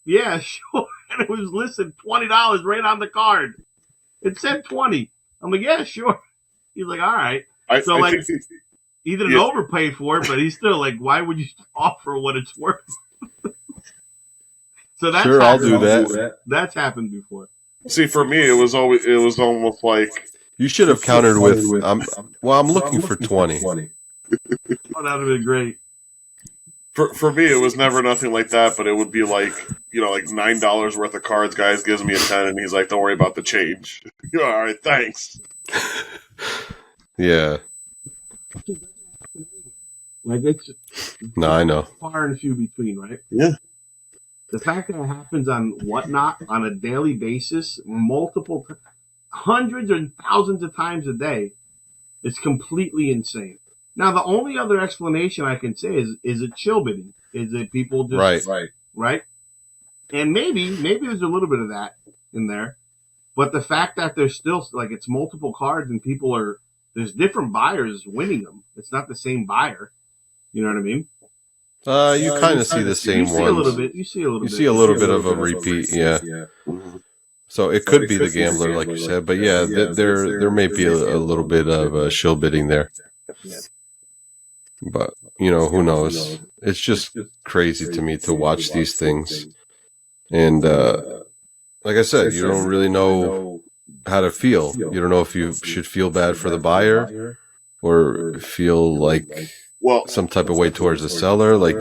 Yeah, sure. And it was listed $20 right on the card. It said 20. I'm like, yeah, sure. He's like, all right. So, I think he didn't overpay for it, but he's still like, why would you offer what it's worth? So that's sure, I'll do that. That's happened before. See, for me, it was almost like you should have countered with, I'm looking for 20. Oh, that would have been great. For me, it was never nothing like that, but it would be like, like $9 worth of cards. Guys gives me a 10, and he's like, "Don't worry about the change." All right, thanks. Yeah. Like it's No, I know. far and few between, right? Yeah. The fact that it happens on Whatnot on a daily basis, hundreds and thousands of times a day, is completely insane. Now, the only other explanation I can say is it chill bidding? Is it people just right? And maybe there's a little bit of that in there, but the fact that there's still it's multiple cards and there's different buyers winning them. It's not the same buyer. You know what I mean? You kind of see the same ones. You see a little bit. You see a little bit of a repeat, yeah. So it could be the gambler, like you said, but yeah, there may be a little bit of shill bidding there. Yeah. But, who knows? It's just crazy to me to watch these things. And like I said, you don't really know how to feel. You don't know if you should feel bad for the buyer or feel like some type of way towards the seller. Like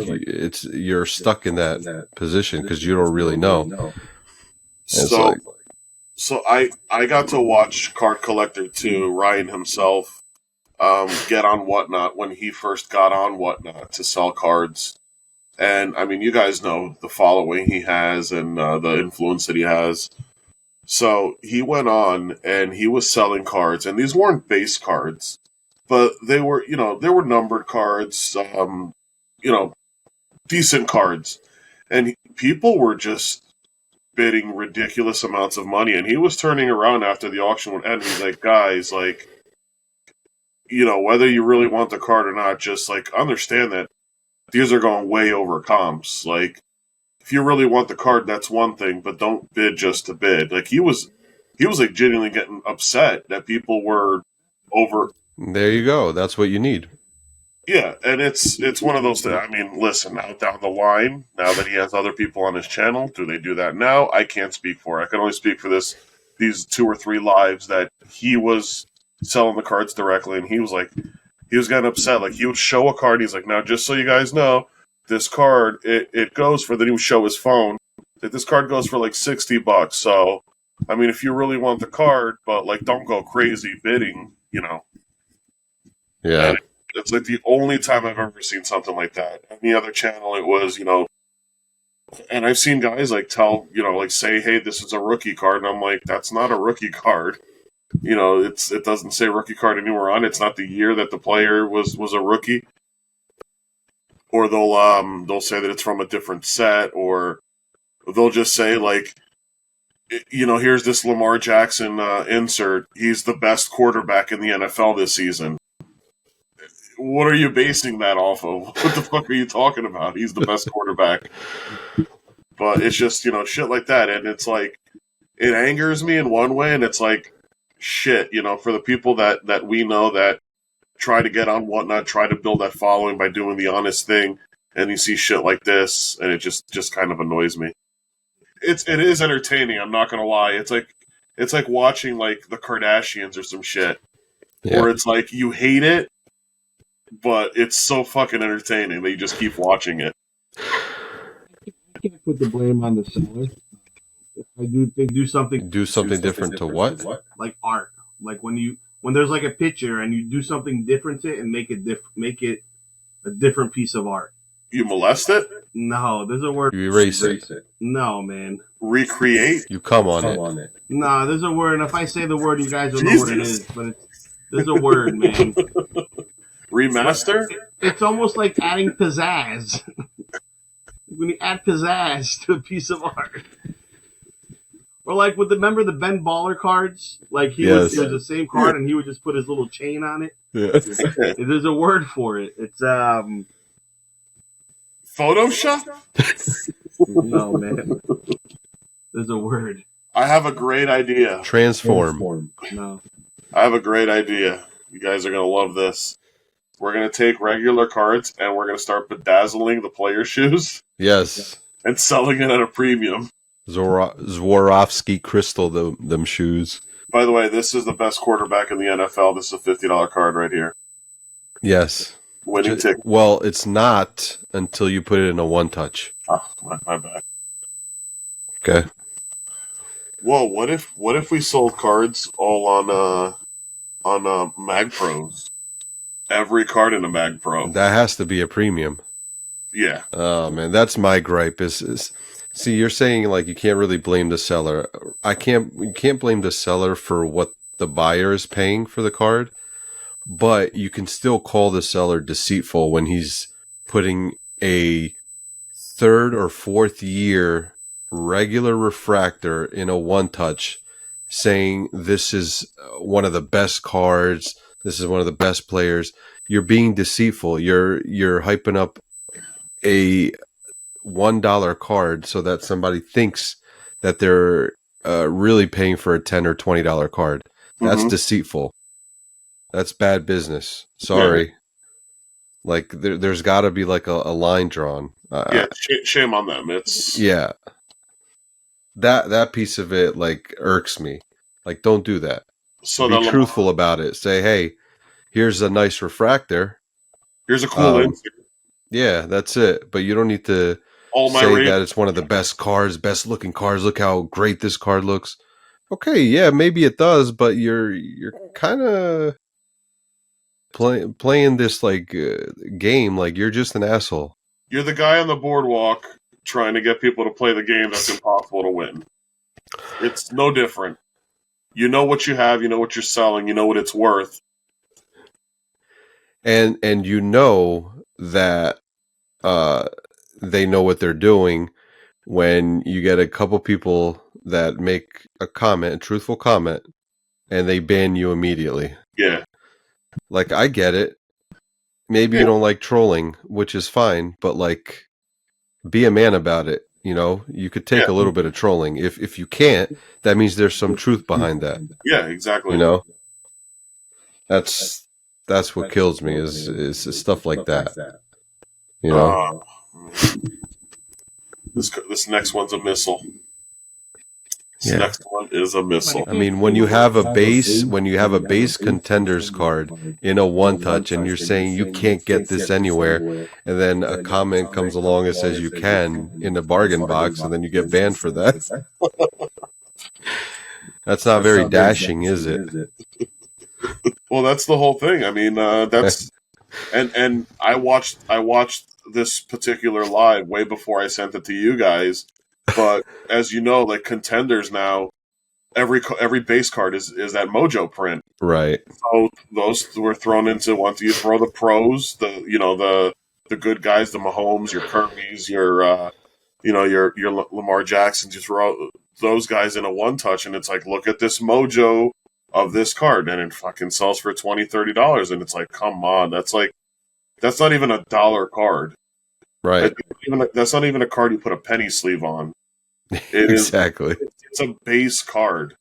you're stuck in that position because you don't really know. So I got to watch Card Collector 2, Ryan himself, get on Whatnot when he first got on Whatnot to sell cards. And, I mean, you guys know the following he has and the influence that he has. So he went on and he was selling cards, and these weren't base cards, but they were, they were numbered cards, decent cards. And people were just bidding ridiculous amounts of money, and he was turning around after the auction would end. He's like, guys, whether you really want the card or not, just understand that these are going way over comps. If you really want the card, that's one thing, but don't bid just to bid. He was genuinely getting upset that people were over. There you go. That's what you need. Yeah, and it's one of those things. I mean, listen, out down the line, now that he has other people on his channel, do they do that now? I can't speak for it. I can only speak for these 2 or 3 lives that he was selling the cards directly, and he was getting upset. He would show a card, he's like, now, just so you guys know, this card, it goes for, then he would show his phone, that this card goes for $60. So, I mean, if you really want the card, but, don't go crazy bidding, Yeah. And it's the only time I've ever seen something like that. Any other channel, it was, and I've seen guys tell, say, hey, this is a rookie card, and I'm like, that's not a rookie card. It doesn't say rookie card anywhere on it. It's not the year that the player was a rookie. Or they'll say that it's from a different set, or they'll just say here's this Lamar Jackson insert. He's the best quarterback in the NFL this season. What are you basing that off of? What the fuck are you talking about? He's the best quarterback. But it's just, shit like that. And it's it angers me in one way, and it's shit, for the people that we know that try to get on Whatnot, try to build that following by doing the honest thing, and you see shit like this, and it just kind of annoys me. It is entertaining, I'm not gonna lie. It's like watching the Kardashians or some shit. Yeah. Where it's you hate it, but it's so fucking entertaining that you just keep watching it. I can't put the blame on the seller. I do think do something different to what? Like art. When there's a picture and you do something different to it and make it a different piece of art. You molest it? No, there's a word. You erase it. No, man. Recreate? You come on it. No, there's a word, and if I say the word, you guys will know what it is, but there's a word, man. Remaster? It's almost like adding pizzazz. When you add pizzazz to a piece of art. Or remember the Ben Baller cards? It was the same card, and he would just put his little chain on it. Yeah. There's a word for it. It's Photoshop? No, man. There's a word. I have a great idea. Transform. No. I have a great idea. You guys are going to love this. We're going to take regular cards and we're going to start bedazzling the player shoes Yes. and selling it at a premium. Swarovski crystal, them shoes. By the way, this is the best quarterback in the NFL. This is a $50 card right here. Yes. Winning ticket. Well, it's not until you put it in a one-touch. Oh, my bad. Okay. Whoa, what if we sold cards all on Mag Pros? Every card in a Mag Pro. That has to be a premium. Yeah. Oh man, that's my gripe. Is see, you're saying like you can't really blame the seller. You can't blame the seller for what the buyer is paying for the card, but you can still call the seller deceitful when he's putting a third or fourth year regular refractor in a one touch, saying this is one of the best cards. This is one of the best players. You're being deceitful. You're hyping up a $1 card so that somebody thinks that they're really paying for a $10 or $20 card. That's deceitful. That's bad business. Sorry. Yeah. Like there's got to be like a line drawn. Yeah, shame on them. It's that piece of it like irks me. Like don't do that. So be truthful about it. Say, hey, here's a nice refractor. Here's a cool insert. Yeah, that's it. But you don't need to say that it's one of the best cards, best looking cards. Look how great this card looks. Okay, yeah, maybe it does, but you're kind of playing this like game like you're just an asshole. You're the guy on the boardwalk trying to get people to play the game that's impossible to win. It's no different. You know what you have, you know what you're selling, you know what it's worth. And you know that they know what they're doing when you get a couple people that make a truthful comment, and they ban you immediately. Yeah. Like, I get it. Maybe you don't like trolling, which is fine, but like, be a man about it. You know, you could take a little bit of trolling. If you can't, that means there's some truth behind that. Yeah, exactly. You know, that's what kills me is stuff like that. You know, this next one's a missile. This next one is a missile. I mean, when you have a base contenders card in a one touch, and you're saying you can't get this anywhere, and then a comment comes along and says you can in the bargain box, and then you get banned for that. That's not very dashing, is it? Well, that's the whole thing. I mean, that's and I watched this particular live way before I sent it to you guys. But as you know, like contenders now, every base card is that Mojo print, right? So those were thrown into once you throw the pros, the good guys, the Mahomes, your Kirby's, your Lamar Jacksons. You throw those guys in a one touch, and it's like, look at this Mojo of this card, and it fucking sells for $20-$30, and it's like, come on, that's not even a dollar card. Right. That's not even a card you put a penny sleeve on. Exactly. It's a base card.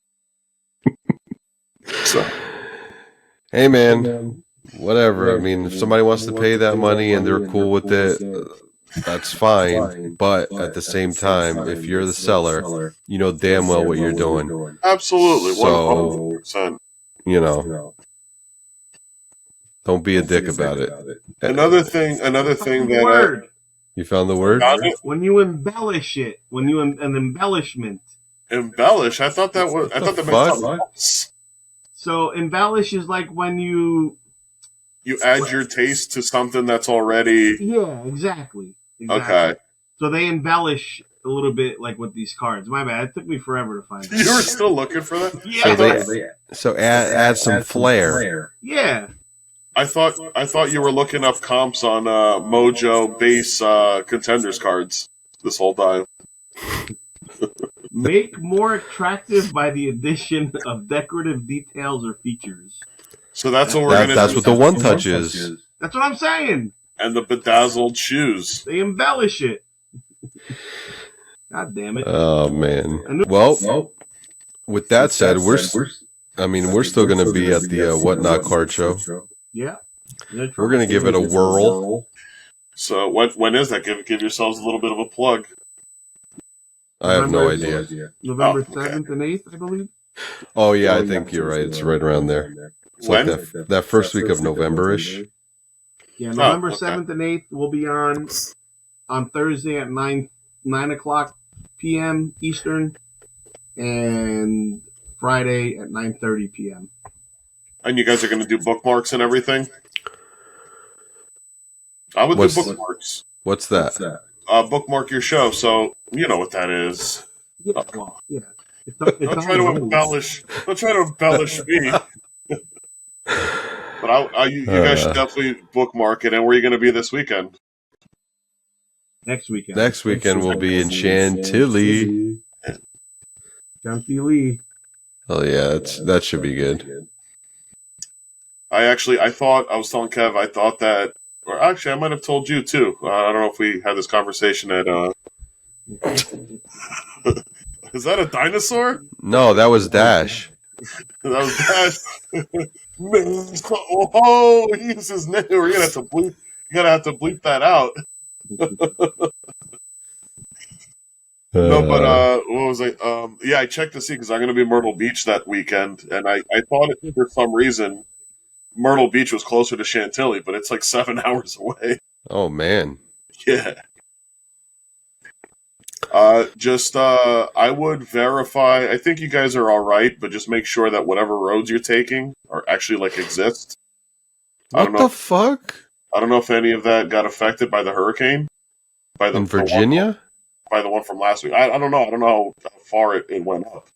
So, hey, man, whatever. I mean, if somebody wants to pay that money and they're cool with it, that's fine. But at the same time, if you're the seller, you know damn well what you're doing. Absolutely. 100%. You know. Don't be a dick about it. Another thing that... You found the word? When you embellish it, an embellishment. Embellish? I thought that meant something else. So embellish is like when you add your taste to something that's already... Yeah, exactly. Okay. So they embellish a little bit like with these cards. My bad. It took me forever to find it. You were still looking for that? Yeah. So add some flair. Yeah. I thought you were looking up comps on Mojo base contenders cards this whole time. Make more attractive by the addition of decorative details or features. So that's what we're going to do. That's what the one touch is. That's what I'm saying. And the bedazzled shoes. They embellish it. God damn it. Oh man. I knew- Well, with that said, we're still going to be at the Whatnot Card Show. Yeah. We're going to give it a whirl. So when is that? Give yourselves a little bit of a plug. I have no idea. November 7th and 8th, I believe. Oh yeah, I think you're right. It's right around there. It's When? like that first week of November-ish. Yeah, November okay. 7th and 8th will be on Thursday at 9 o'clock p.m. Eastern and Friday at 9:30 p.m. And you guys are going to do bookmarks and everything? I would do bookmarks. What's that? Bookmark your show, so you know what that is. Yeah, well, yeah. Don't try to embellish. Don't try to embellish me. But you guys should definitely bookmark it. And where are you going to be this weekend? Next weekend. Next weekend we'll be in Chantilly. Chantilly. Oh yeah, that should be good. I was telling Kev, I thought that, or actually I might have told you too. I don't know if we had this conversation at, is that a dinosaur? No, that was Dash. That was Dash. Oh, he's his name. We're gonna have to bleep. You're gonna have to bleep that out. No, but what was I? Yeah, I checked to see because I'm going to be in Myrtle Beach that weekend, and I thought for some reason Myrtle Beach was closer to Chantilly, but it's like 7 hours away. Oh man. Yeah. I would verify. I think you guys are all right, but just make sure that whatever roads you're taking are actually like exist. What the fuck? I don't know if any of that got affected by the hurricane. In Virginia? By the one from last week. I don't know. I don't know how far it went up.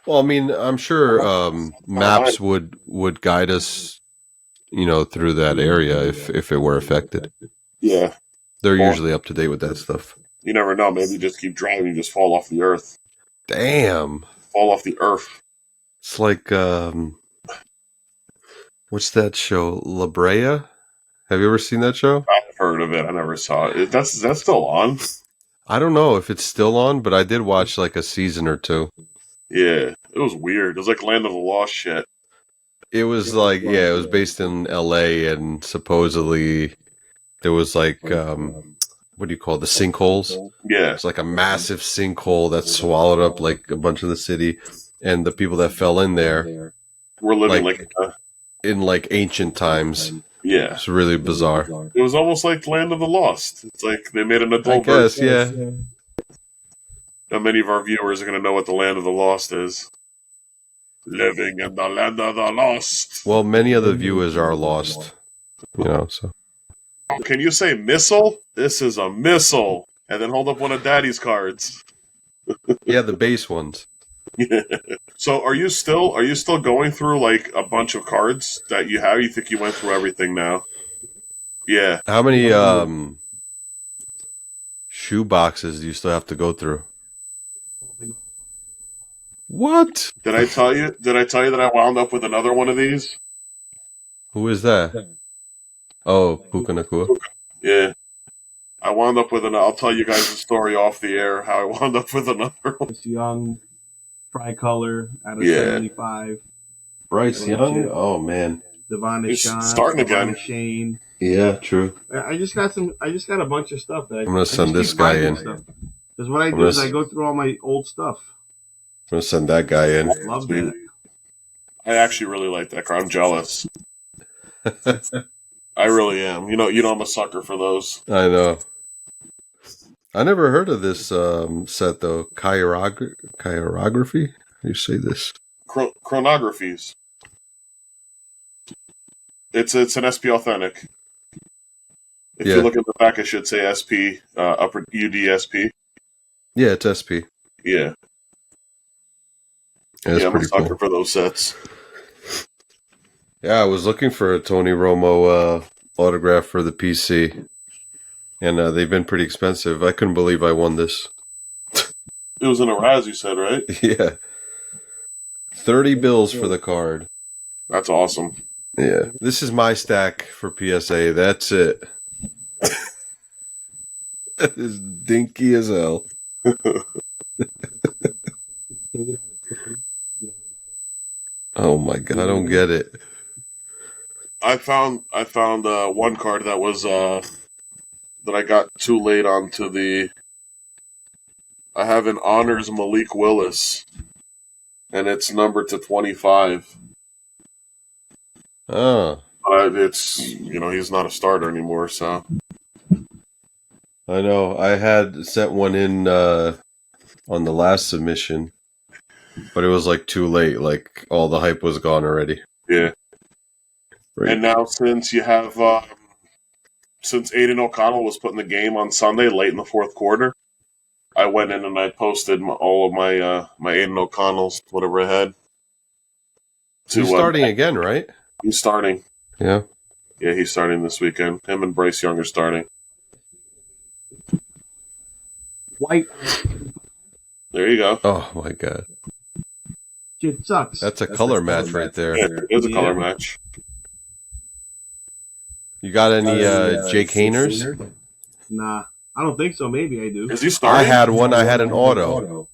Well, I mean, I'm sure maps would guide us, through that area if it were affected. Yeah. They're usually up to date with that stuff. You never know. Maybe you just keep driving, you just fall off the earth. Damn. Fall off the earth. It's like, what's that show? La Brea? Have you ever seen that show? I've heard of it. I never saw it. That's still on? I don't know if it's still on, but I did watch like a season or two. Yeah, it was weird. It was like Land of the Lost shit. It was like, yeah, it was based in LA, and supposedly there was like, what do you call it? The sinkholes? Yeah. It's like a massive sinkhole that swallowed up like a bunch of the city, and the people that fell in there were living in like ancient times. Yeah. It's really bizarre. It was almost like Land of the Lost. It's like they made an adult I guess, version. Yeah. Now many of our viewers are going to know what the Land of the Lost is. Living in the Land of the Lost. Well, many of the viewers are lost, so. Can you say missile? This is a missile. And then hold up one of Daddy's cards. Yeah, the base ones. So are you still going through like a bunch of cards that you have? You think you went through everything now? Yeah. How many shoe boxes do you still have to go through? What? Did I tell you that I wound up with another one of these? Who is that? Oh, Puka Nakua. Yeah. I wound up with I'll tell you guys the story off the air how I wound up with another one. It's young. Tricolor out of 75. Bryce Young? Oh man. Devon He's Sean, starting again. Shane. Yeah, true. I just got a bunch of stuff that I'm gonna send this guy in. Because what I do is I go through all my old stuff. I'm gonna send that guy in. Love that. I actually really like that card. I'm jealous. I really am. You know I'm a sucker for those. I know. I never heard of this set though. Chirography? How do you say this? Chronographies. It's an SP authentic. If you look at the back, it should say SP, upper UDSP. Yeah, it's SP. Yeah. I'm a sucker for those sets. Yeah, I was looking for a Tony Romo autograph for the PC. And they've been pretty expensive. I couldn't believe I won this. It was in a Raz, you said, right? Yeah. 30 bills for the card. That's awesome. Yeah. This is my stack for PSA. That's it. That is dinky as hell. Oh my god, I don't get it. I found one card that was that I got too late onto the. I have an honors Malik Willis, and it's numbered to 25. Oh, It's he's not a starter anymore, so. I know. I had sent one in on the last submission, but it was like too late. Like all the hype was gone already. Yeah. Right. And now since you have since Aiden O'Connell was putting the game on Sunday late in the fourth quarter, I went in and I posted all of my my Aiden O'Connell's whatever I had. He's starting again, right? He's starting. Yeah. Yeah, he's starting this weekend. Him and Bryce Young are starting. White. There you go. Oh my god. Chit sucks. That's a color match right there. Yeah, it is a color match. You got any Jake Hainers? Nah, I don't think so. Maybe I do. Is he starting? I had one. I had an auto.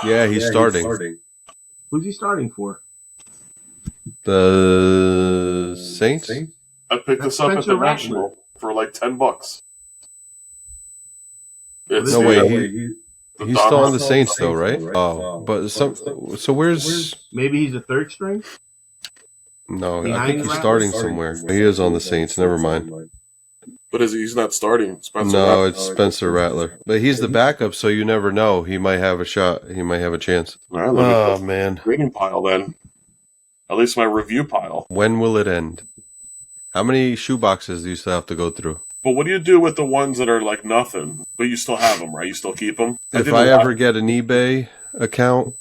Yeah, he's starting. Who's he starting for? The Saints? I picked this up at Spencer the Rattler. National for like $10. It's No the, way. the He's Don still on the Russell- Saints though, right? Oh, but so where's? Maybe he's a third string. No, I Behind think he's Rattler? starting somewhere. He is on the Saints. Never mind. But he's not starting. Spencer No, Rattler. it's Spencer Rattler. But he's the backup, so you never know. He might have a shot. He might have a chance. All right, let me Oh put man, the grading pile then. At least my review pile. when will it end? How many shoe boxes do you still have to go through? But what do you do with the ones that are like nothing, but you still have them, right? You still keep them? If I ever get an eBay account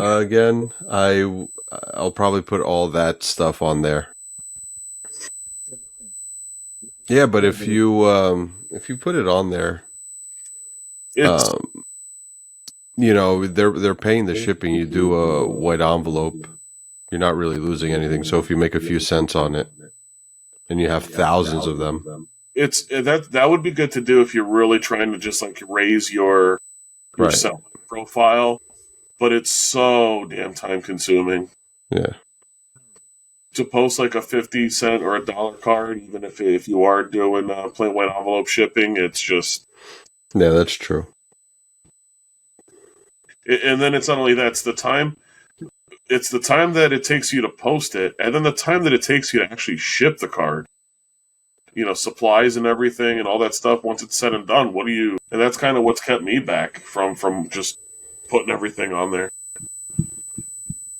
again, I'll probably put all that stuff on there. Yeah, but if you put it on there, It's, they're paying the shipping. You do a white envelope, you're not really losing anything. So if you make a few cents on it, and you have thousands of them, it's that would be good to do if you're really trying to just like raise your Right. selling profile. But it's so damn time consuming. yeah. To post like a 50-cent or $1 card, even if you are doing plain white envelope shipping, it's just. Yeah, that's true. And then it's not only that; it's the time. It's the time that it takes you to post it, and then the time that it takes you to actually ship the card. Supplies and everything, and all that stuff. Once it's said and done, what do you? And that's kind of what's kept me back from just putting everything on there.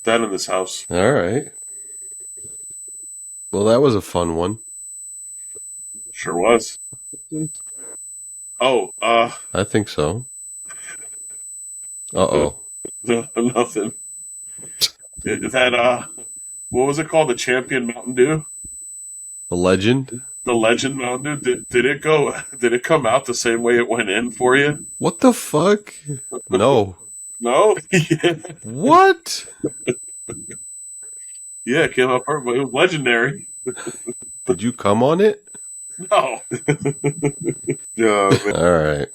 That in this house. All right. Well, that was a fun one. Sure was. Oh, I think so. Uh-oh. nothing. That what was it called? The Champion Mountain Dew? The legend? The Legend Mountain Dew? Did it go? Did it come out the same way it went in for you? What the fuck? No. No? Yeah. What? Yeah, it came out perfect. It was legendary. Did you come on it? No. Yeah, man. All right.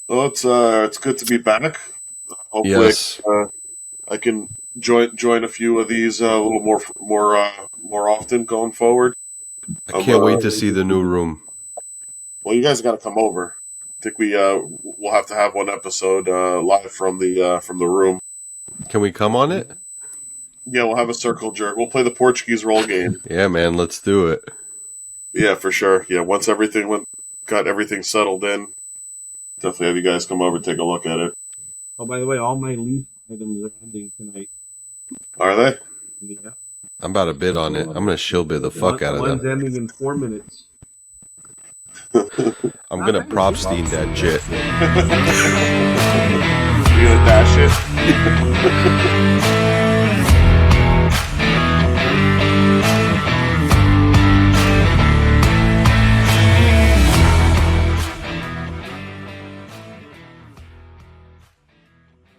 Well, it's good to be back. Hopefully, Yes. I can join a few of these a little more often going forward. I can't wait to see the new room. Well, you guys got to come over. I think we'll have to have one episode live from the room. Can we come on it? Yeah, we'll have a circle jerk. We'll play the Portuguese roll game. Yeah, man, let's do it. Yeah, for sure. Yeah, once got everything settled in, definitely have you guys come over and take a look at it. Oh, by the way, all my leaf items are ending tonight. Are they? Yeah. I'm about to bid on it. I'm going to shill bid the fuck out of One's them. ending in 4 minutes. I'm going to prop steam that Chit. You're gonna dash it.